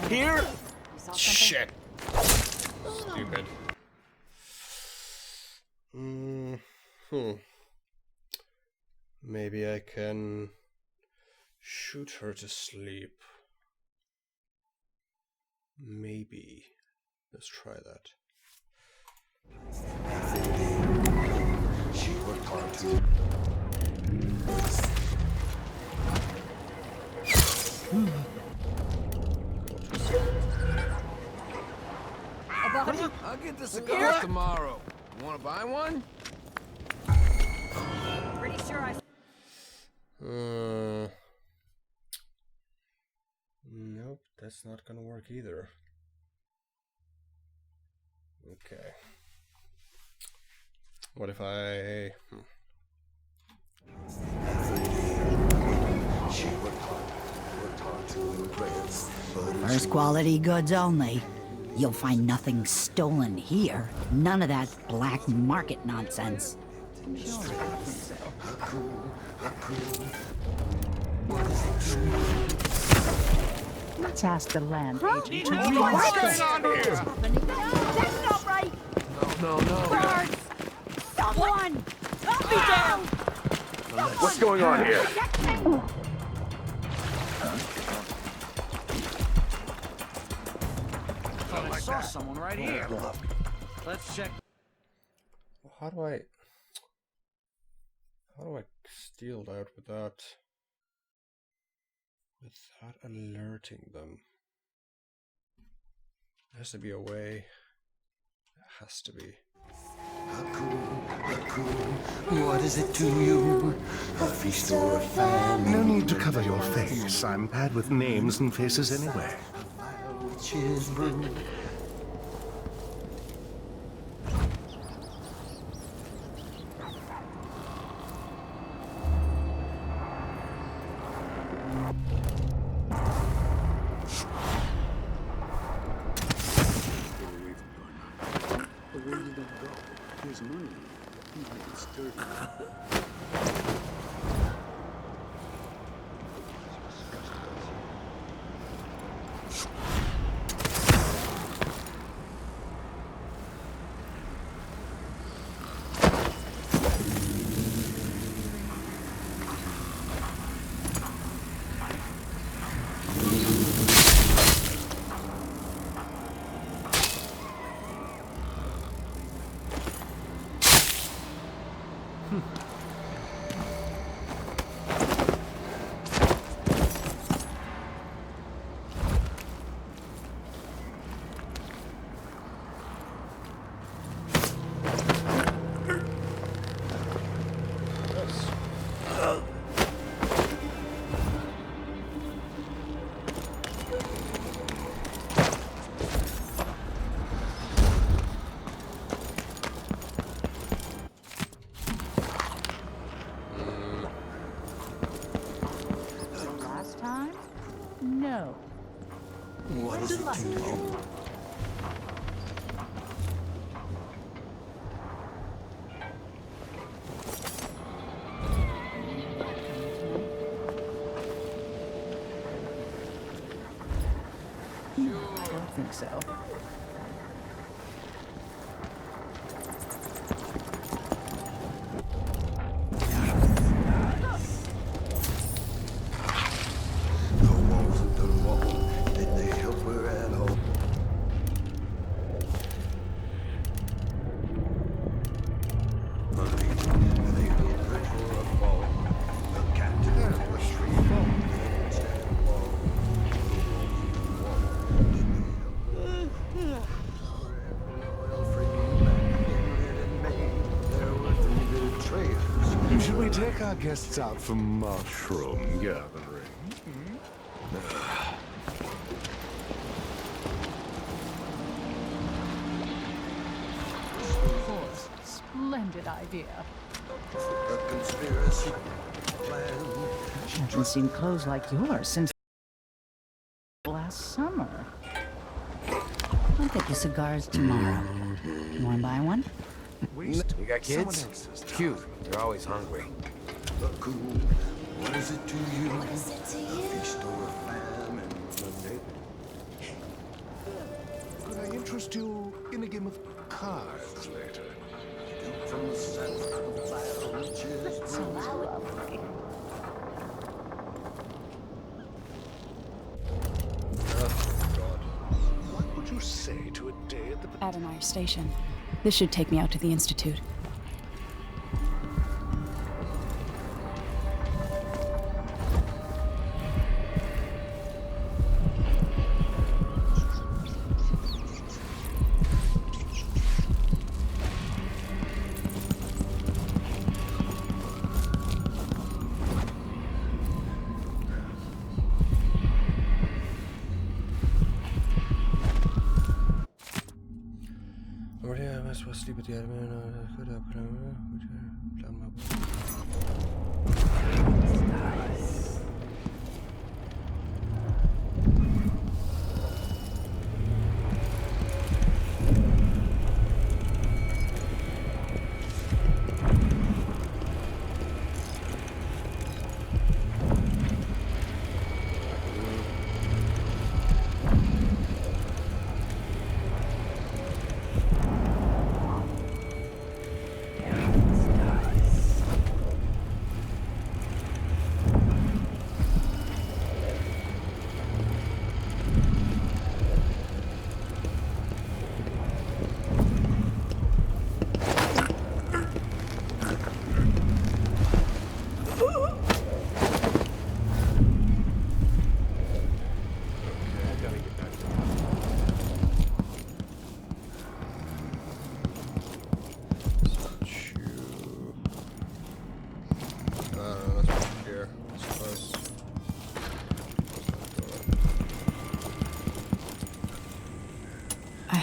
Here? Shit. Stupid. Maybe I can shoot her to sleep. Maybe. Let's try that. She worked hard to. I'll get the cigars tomorrow. You want to buy one? Pretty sure I... Nope, that's not gonna work either. Okay. What if I... She worked hard to impress. First quality goods only. You'll find nothing stolen here. None of that black market nonsense. Let's ask the land agent to What's reinstate. going on here? That's not right! No. Birds! Someone! Help me down! What's going on here? I saw someone right here. Let's check. How do I steal that without alerting them? There has to be a way. There has to be. What is it to you? A feast or a famine? No need to cover your face. I'm bad with names and faces anyway. Which is brewed. No. What is it to you? I don't think so. Should we take our guests out for mushroom gathering? Of course. Splendid idea. A conspiracy plan. Hasn't seen clothes like yours since last summer. I'll get you cigars tomorrow. You wanna buy one? You got kids? Cute. They're always hungry. What is it to you? What is it to you? A feast or a famine? Could I interest you in a game of cards later? From the south of the fire, which is So lovely. What would you say to a day at the Adonai Station. This should take me out to the Institute.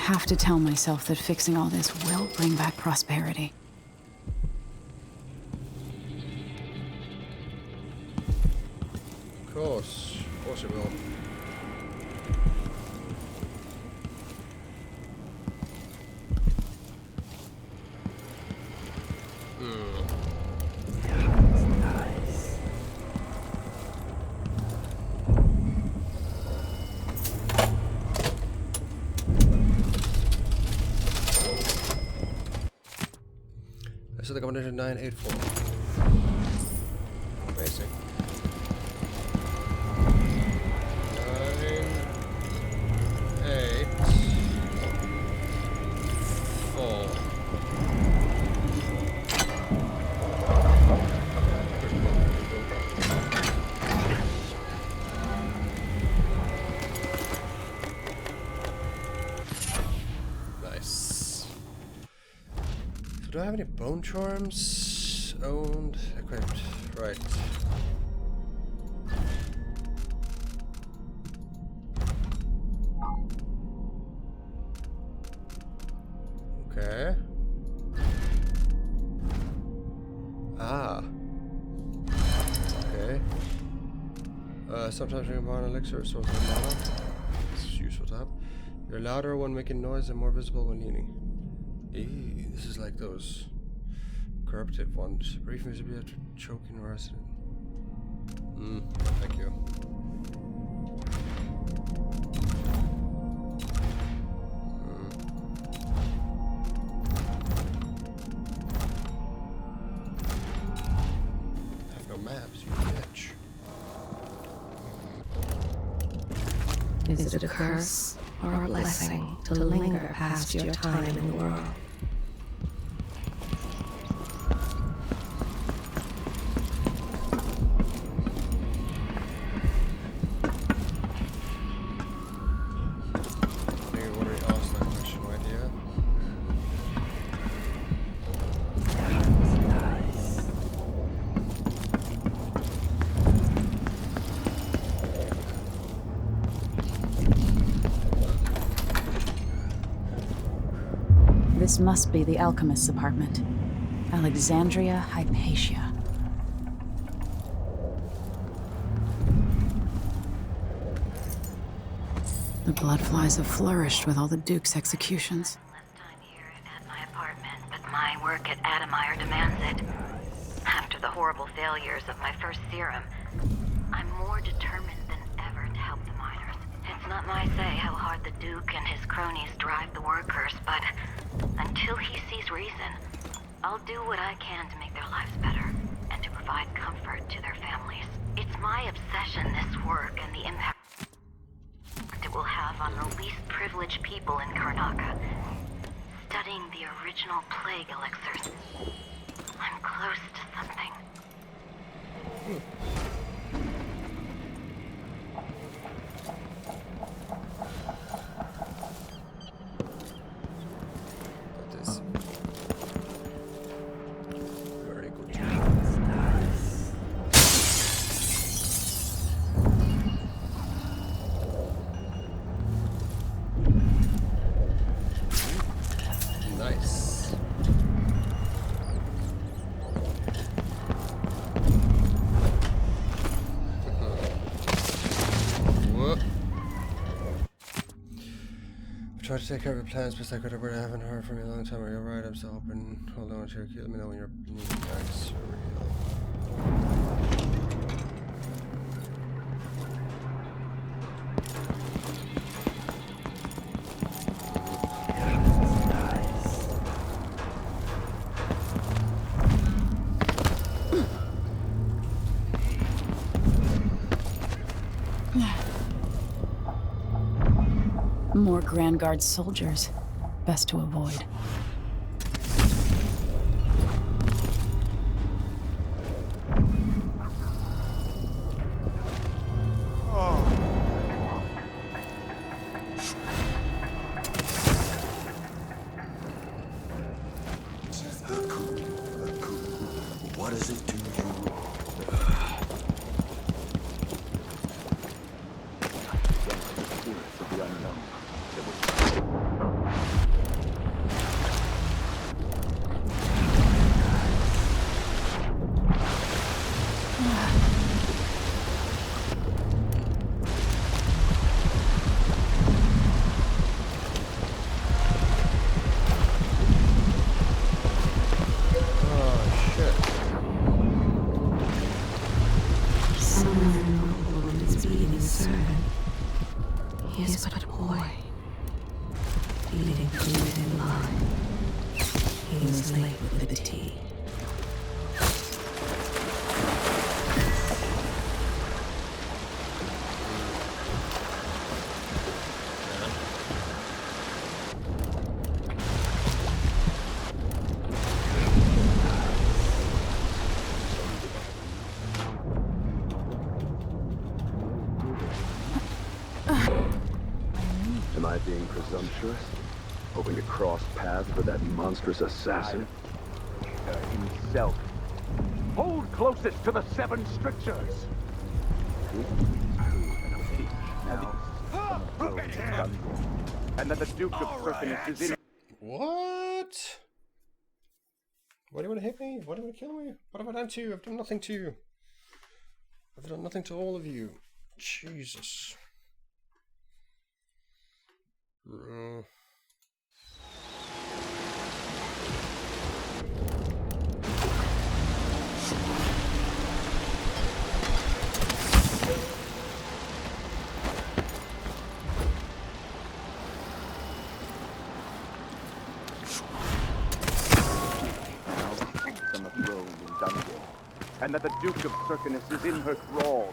have to tell myself that fixing all this will bring back prosperity. Of course it will. So the combination 984. Amazing. 9, 8, 4. Nice. So do I have any bone charms? Owned, equipped, right. Okay. Ah. Okay. Sometimes you combine elixir source of mana. It's useful to have. You're louder when making noise and more visible when leaning. Eee, this is like those corrupted ones. Brief visibility after choking resident. Thank you. I have no maps, you bitch. Is it a curse or a blessing to linger past your time in the world? This must be the alchemist's apartment. Alexandria Hypatia. The bloodflies have flourished with all the Duke's executions. My apartment, but my work at Adamire demands it. After the horrible failures of my first serum, I'm more determined than ever to help the miners. It's not my say how hard the Duke and his cronies drive the workers, but until he sees reason, I'll do what I can to make their lives better and to provide comfort to their families. It's my obsession, this work, and the impact it will have on the least privileged people in Karnaca. Studying the original plague elixirs, I'm close to something. That is very good. Nice. Whoop. I tried to take care of your plans, best I could, but I haven't heard from you in a long time. Are you alright? I'm still hoping. Hold on to your key. Let me know when you're needing guys. More Grand Guard soldiers. Best to avoid. What does it do you? Spirits of the unknown. the tea. Am I being presumptuous? Hoping to cross paths with that monstrous assassin? Himself. Hold closest to the 7 strictures! And that the Duke of Serpinus is in... What? Why do you want to hit me? Why do you want to kill me? What have I done to you? I've done nothing to you. I've done nothing to all of you. Jesus. And that the Duke of Serpinus is in her thrall.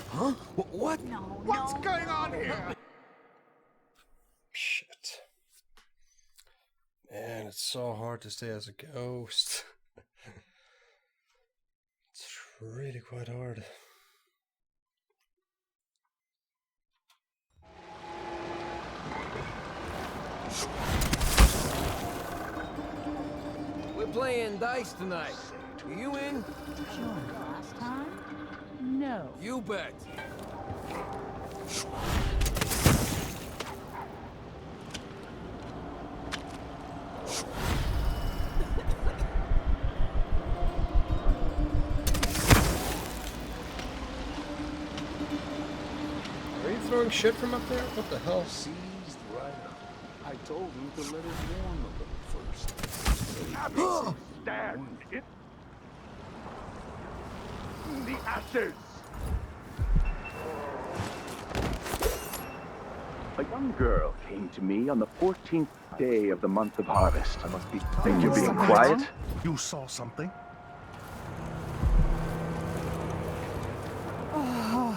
Huh? What? What's going on here? Shit. Man, it's so hard to stay as a ghost. It's really quite hard. We're playing dice tonight. Are you in? Sure, last time? No. You bet. Are you throwing shit from up there? What the hell? Seized right up. I told him to let it warm a little first. Stand it! The ashes! A young girl came to me on the 14th day of the month of harvest. I must be... Think you're being quiet? You saw something?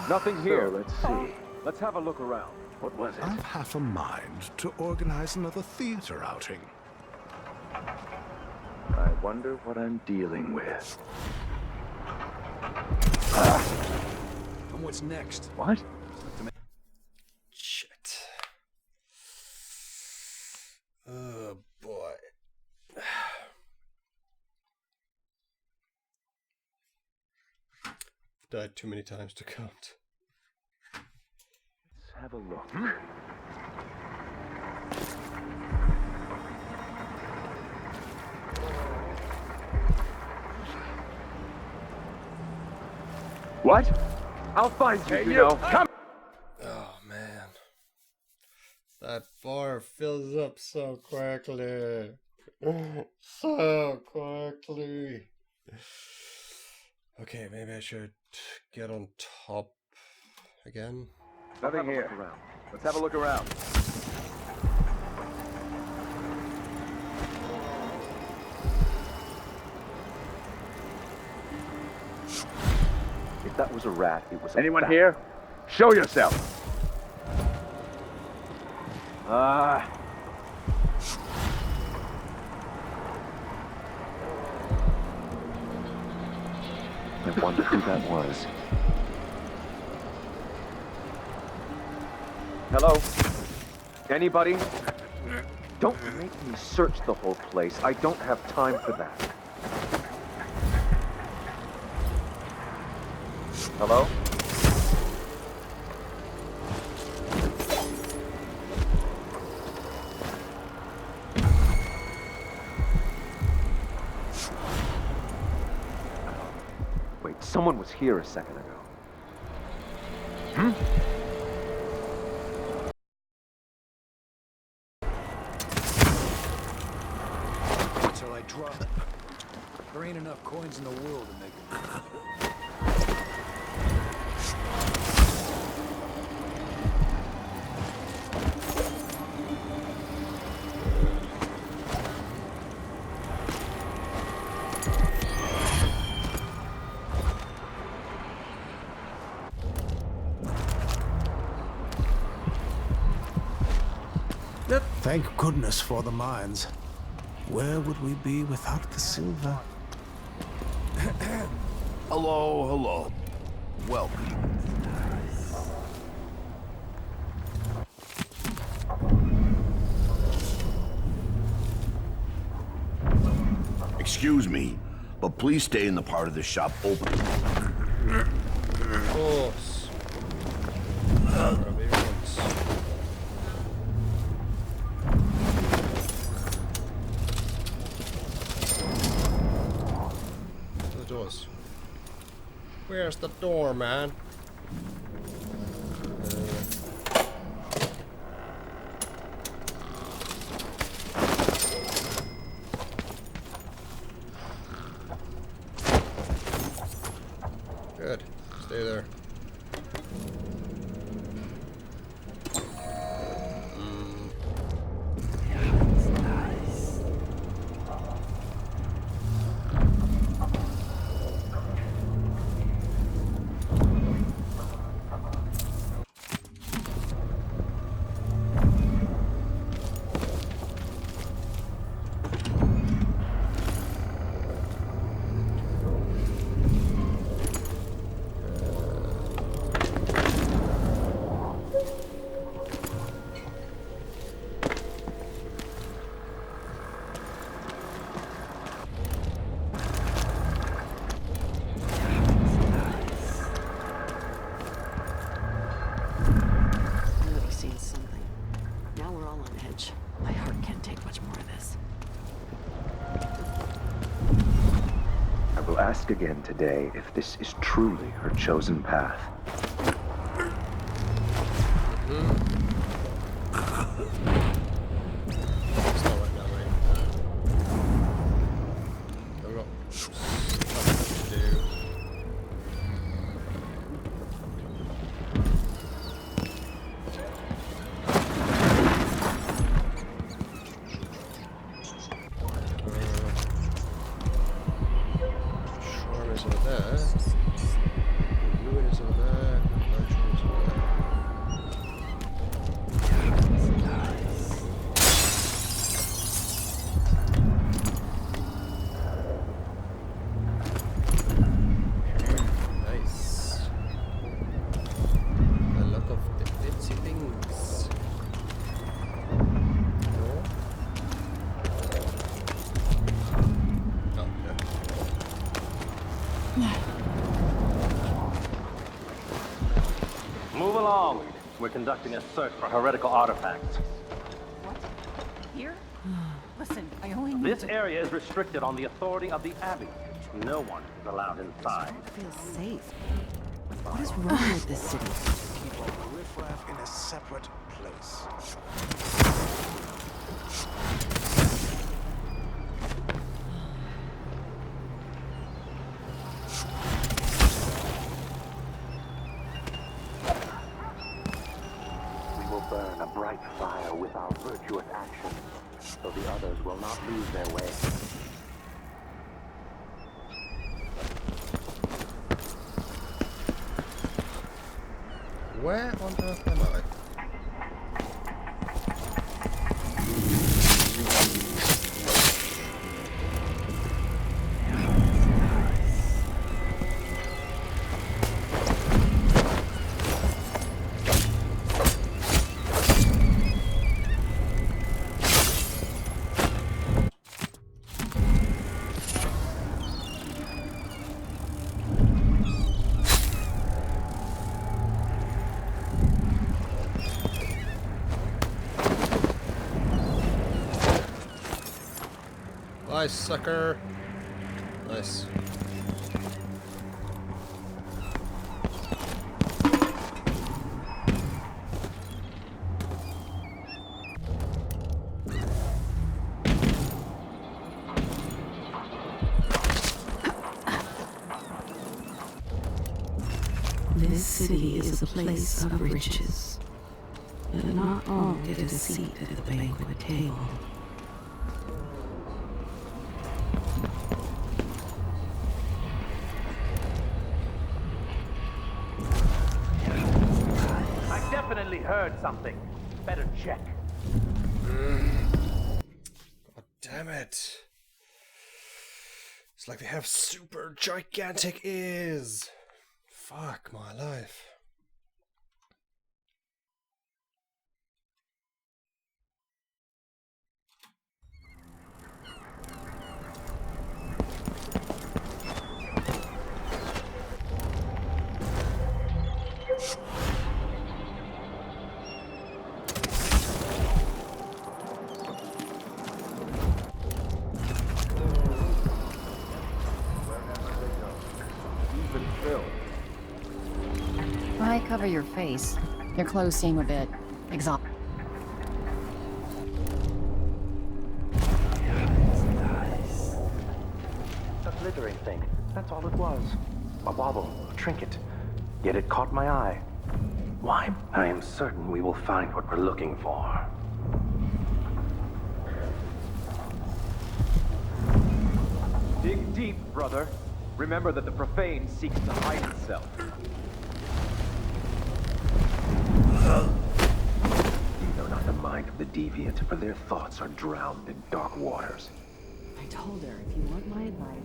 Nothing here. So, let's see. Let's have a look around. What was it? I've half a mind to organize another theater outing. I wonder what I'm dealing with. And what's next? What? Shit. Oh boy. Died too many times to count. Let's have a look. What? I'll find you, you know. Come! Oh man. That bar fills up so quickly. So quickly. Okay, maybe I should get on top again. Nothing here. Let's have a look around. If that was a rat, it was a Anyone bat. Here? Show yourself! I wonder who that was. Hello? Anybody? Don't make me search the whole place. I don't have time for that. Hello? Wait, someone was here a second ago. Till I drop it. There ain't enough coins in the world to make it. Thank goodness for the mines. Where would we be without the silver? Hello, hello. Welcome. Excuse me, but please stay in the part of the shop open. Of course. The doors. Where's the door, man? Good. Stay there. Ask again today if this is truly her chosen path. Move along. We're conducting a search for heretical artifacts. What? Here? Listen, I only need This area is restricted on the authority of the Abbey. No one is allowed inside. I don't feel safe. What is wrong with this city? Keep all the riffraff in a separate place. Burn a bright fire with our virtuous actions, so the others will not lose their way. Where on earth am I? Nice, sucker. Nice. This city is a place of riches, and not all get a seat at the banquet table. I definitely heard something. Better check. God damn it. It's like they have super gigantic ears. Fuck my life. Why cover your face? Your clothes seem a bit exhausted. A glittering thing. That's all it was. A bauble, a trinket. Yet it caught my eye. Why, I am certain we will find what we're looking for. Dig deep, brother. Remember that the profane seeks to hide itself. You know not the mind of the deviant, for their thoughts are drowned in dark waters. I told her if you want my advice,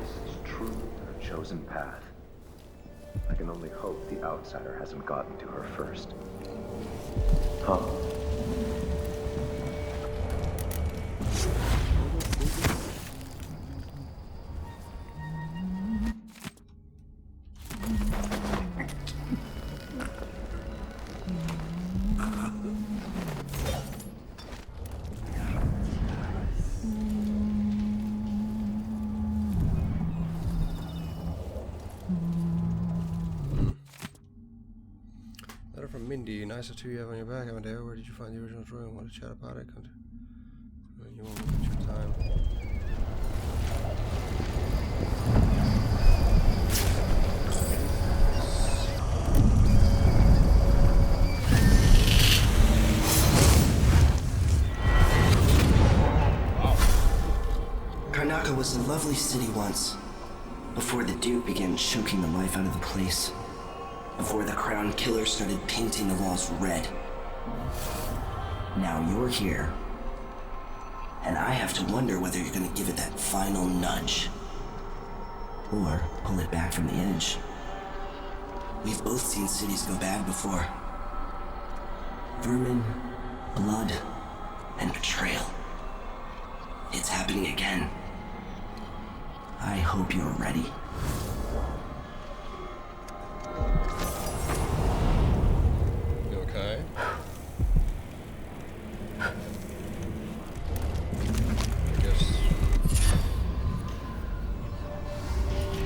This is truly her chosen path. I can only hope the outsider hasn't gotten to her first. Huh. Letter from Mindy. Nice to you have on your back, Amadeo. Where did you find the original drawing? Want to chat about it? You won't get your time. Karnaca was a lovely city once, before the Duke began choking the life out of the place. Before the Crown Killer started painting the walls red. Now you're here, and I have to wonder whether you're gonna give it that final nudge, or pull it back from the edge. We've both seen cities go bad before. Vermin, blood, and betrayal. It's happening again. I hope you're ready. You okay? I guess.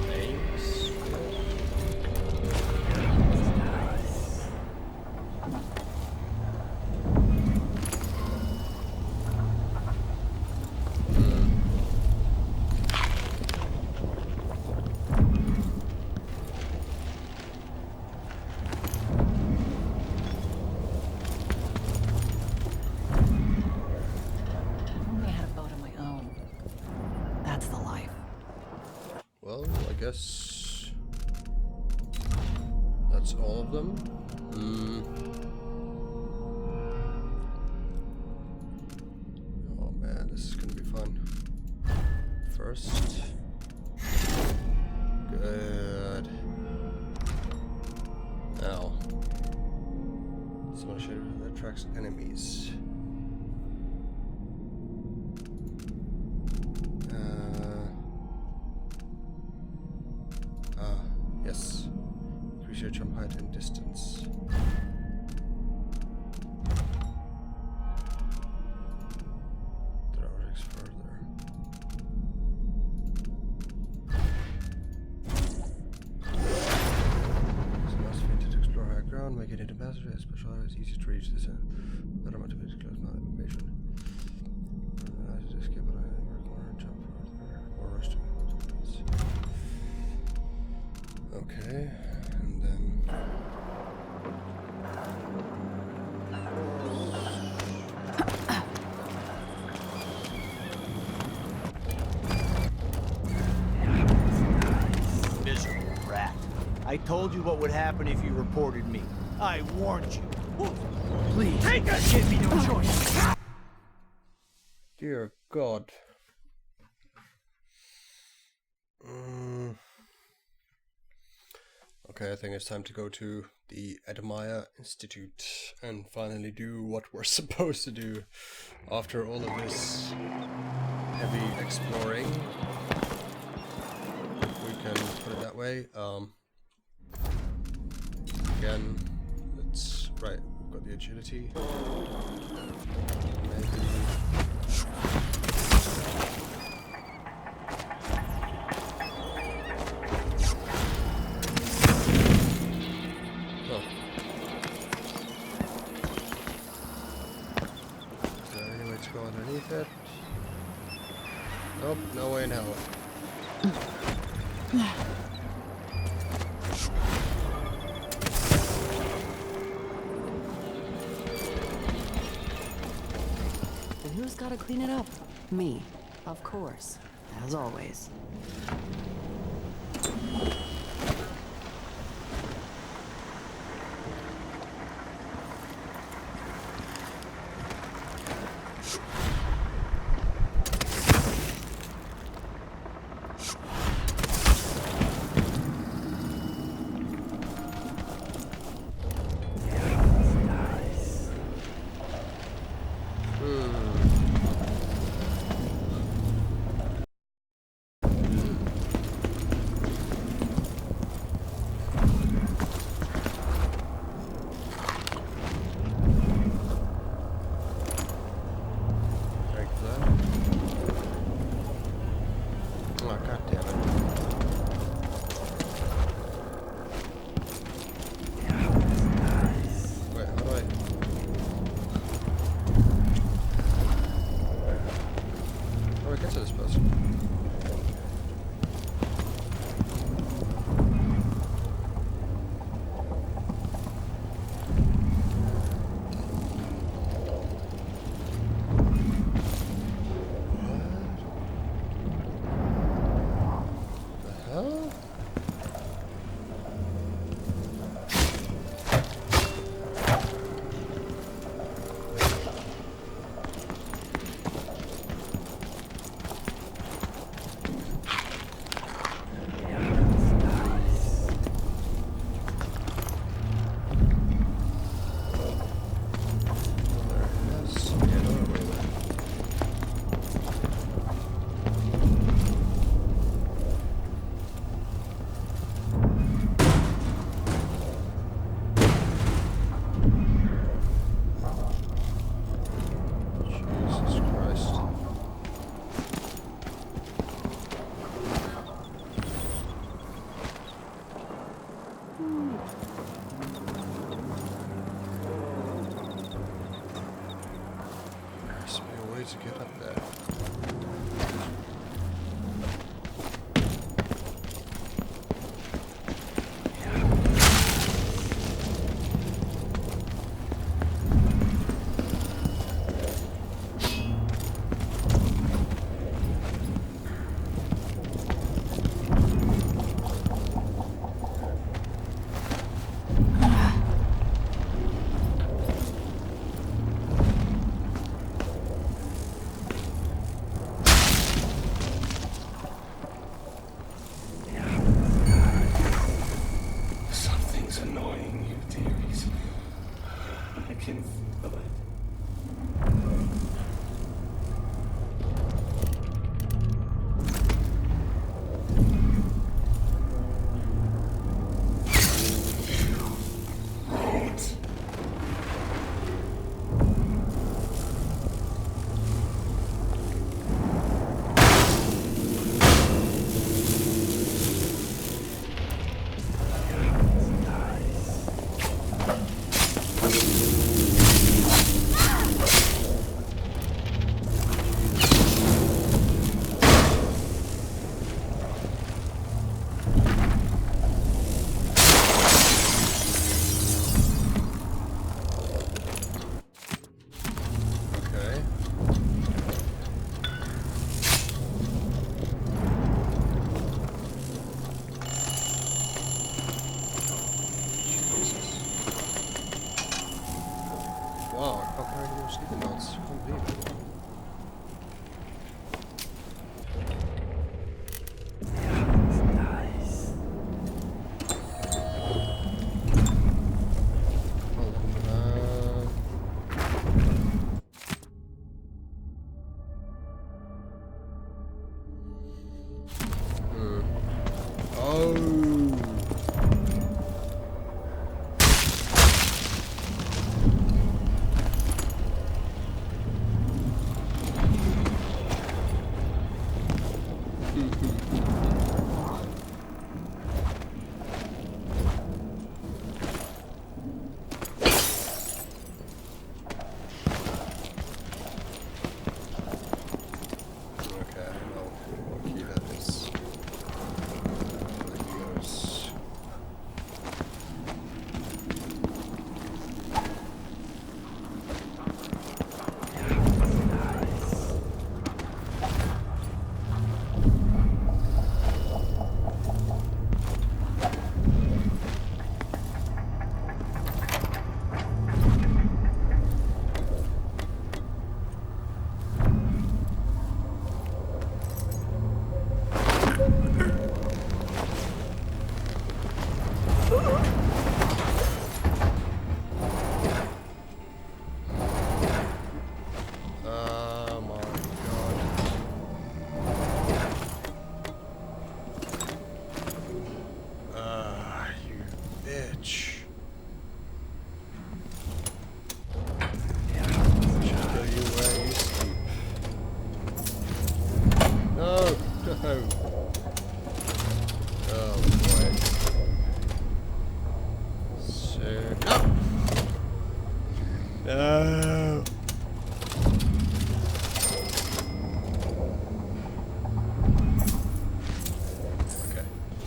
Names? only had a boat of my own. That's the life. Well, I guess that's all of them. Oh man, this is gonna be fun. First, good. Now, someone should that attracts enemies. Yes. Increase your jump height and distance. Throw objects further. It's nice feat to explore higher ground, make it into passage, special areas easy to reach this better motivated close my animation. To escape out of anywhere corner, jump further, or rush to okay, and then miserable rat. I told you what would happen if you reported me. I warned you. Please, give me no choice. Dear God. Okay, I think it's time to go to the Admire Institute and finally do what we're supposed to do after all of this heavy exploring. If we can put it that way. Again, let's... right, we've got the agility. Maybe... underneath it. Nope, no way in hell. And who's gotta clean it up? Me, of course, as always. To get up there. Sleeping notes. Unbelievable.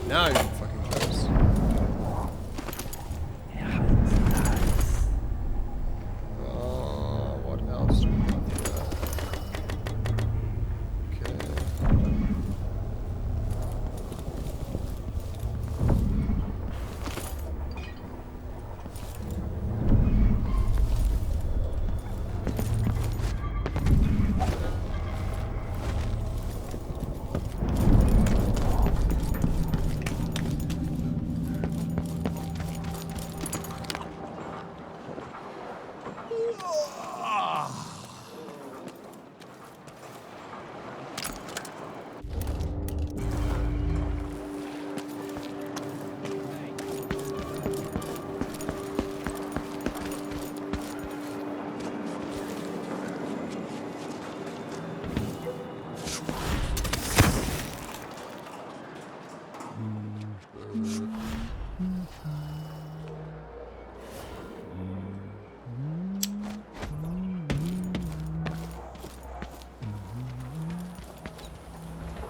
Now you're fucking close. What else do we have here?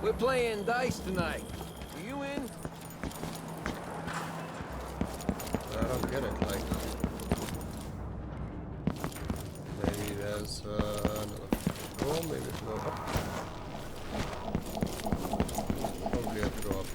We're playing dice tonight. Are you in? I don't get it, like... Maybe there's another floor, maybe to go up. Probably have to go up.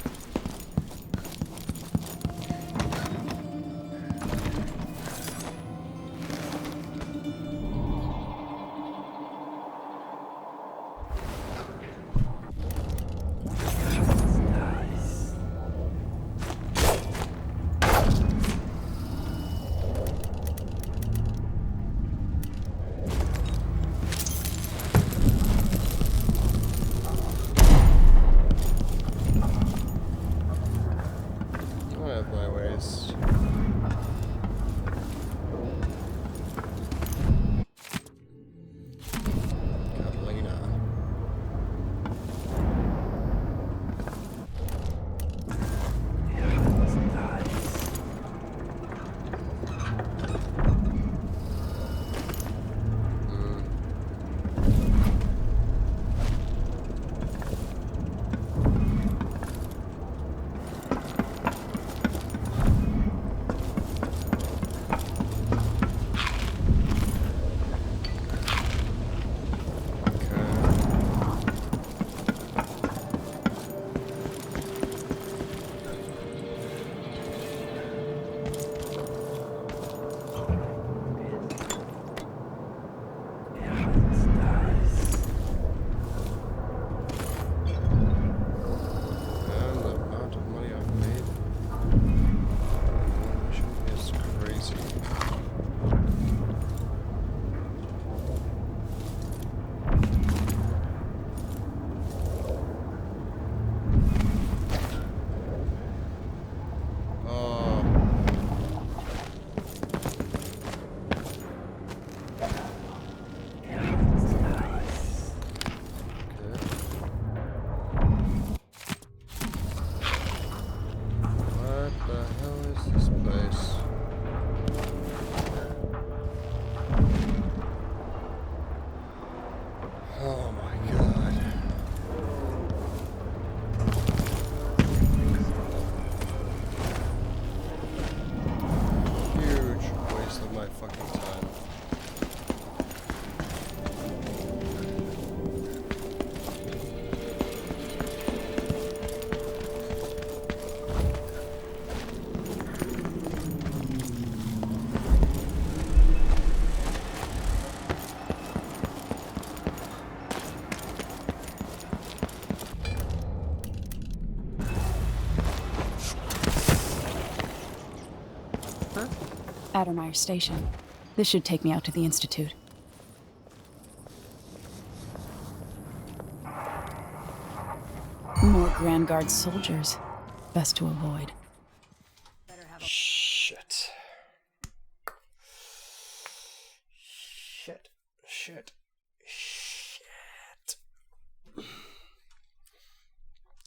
Oh my god. Huge waste of my fucking time. Addermeyer Station. This should take me out to the Institute. More Grand Guard soldiers. Best to avoid. Shit. Shit. Shit. Shit.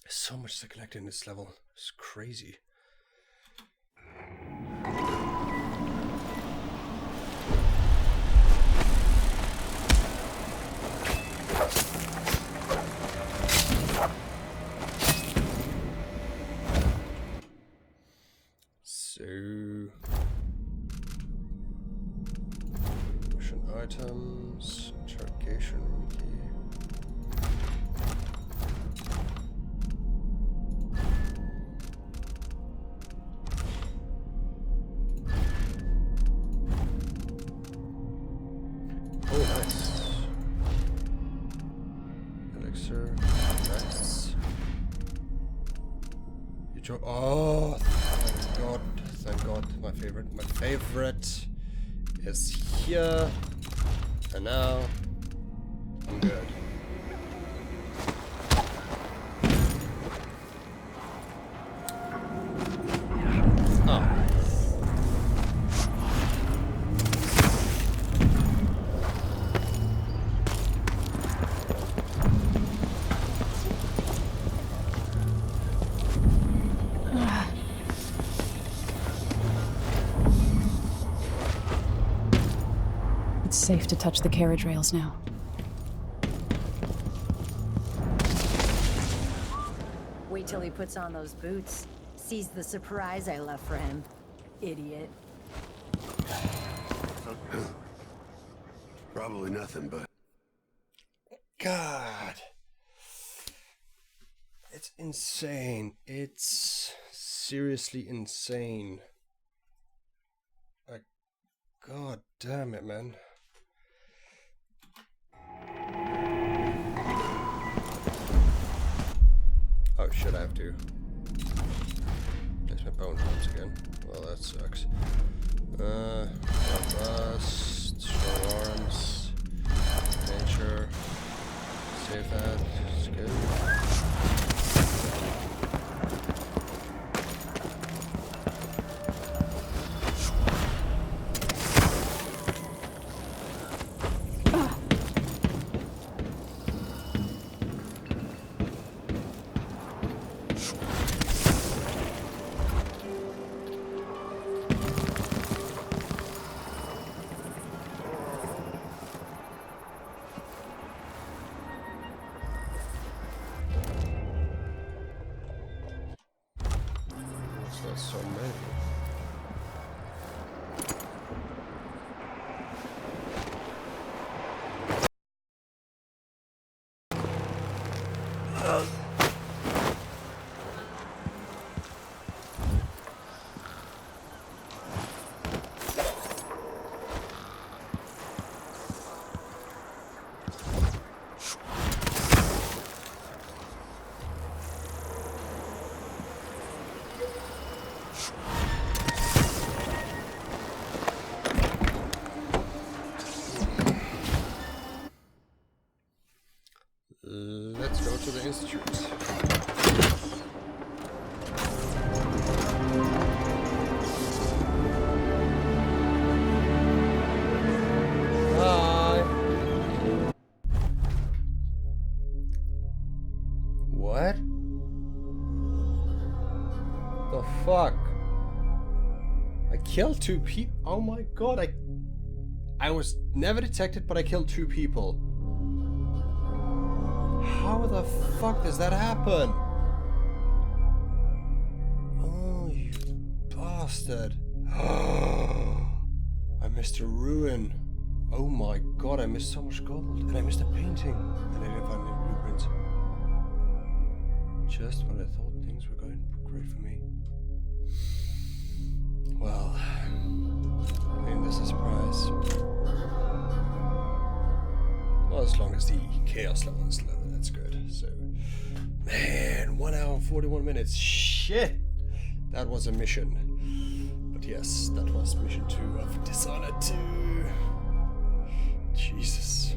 So much to collect in this level. It's crazy. Mission items, interrogation room key. Oh, nice. Elixir, nice. Oh, thank God, my favorite is here, and now I'm good. Oh. It's safe to touch the carriage rails now. Wait till he puts on those boots. Sees the surprise I left for him. Idiot. Probably nothing, but... God. It's insane. It's seriously insane. Like, God damn it, man. Oh shit, I have to place my bone drops again. Well, that sucks. Robust, strong arms, nature, save that, skip. That's so many. Let's go to the Institute. Hi. What? The fuck? I killed 2 people. Oh my god, I was never detected, but I killed 2 people. How the fuck does that happen? Oh, you bastard. I missed a ruin. Oh my god, I missed so much gold. And I missed a painting. And I didn't find any blueprints. Just when I thought things were going great for me. Well, I mean, this is a surprise. Well, as long as the chaos level is low, that's good. So, man, 1 hour and 41 minutes. Shit! That was a mission. But yes, that was mission 2 of Dishonored 2. Jesus.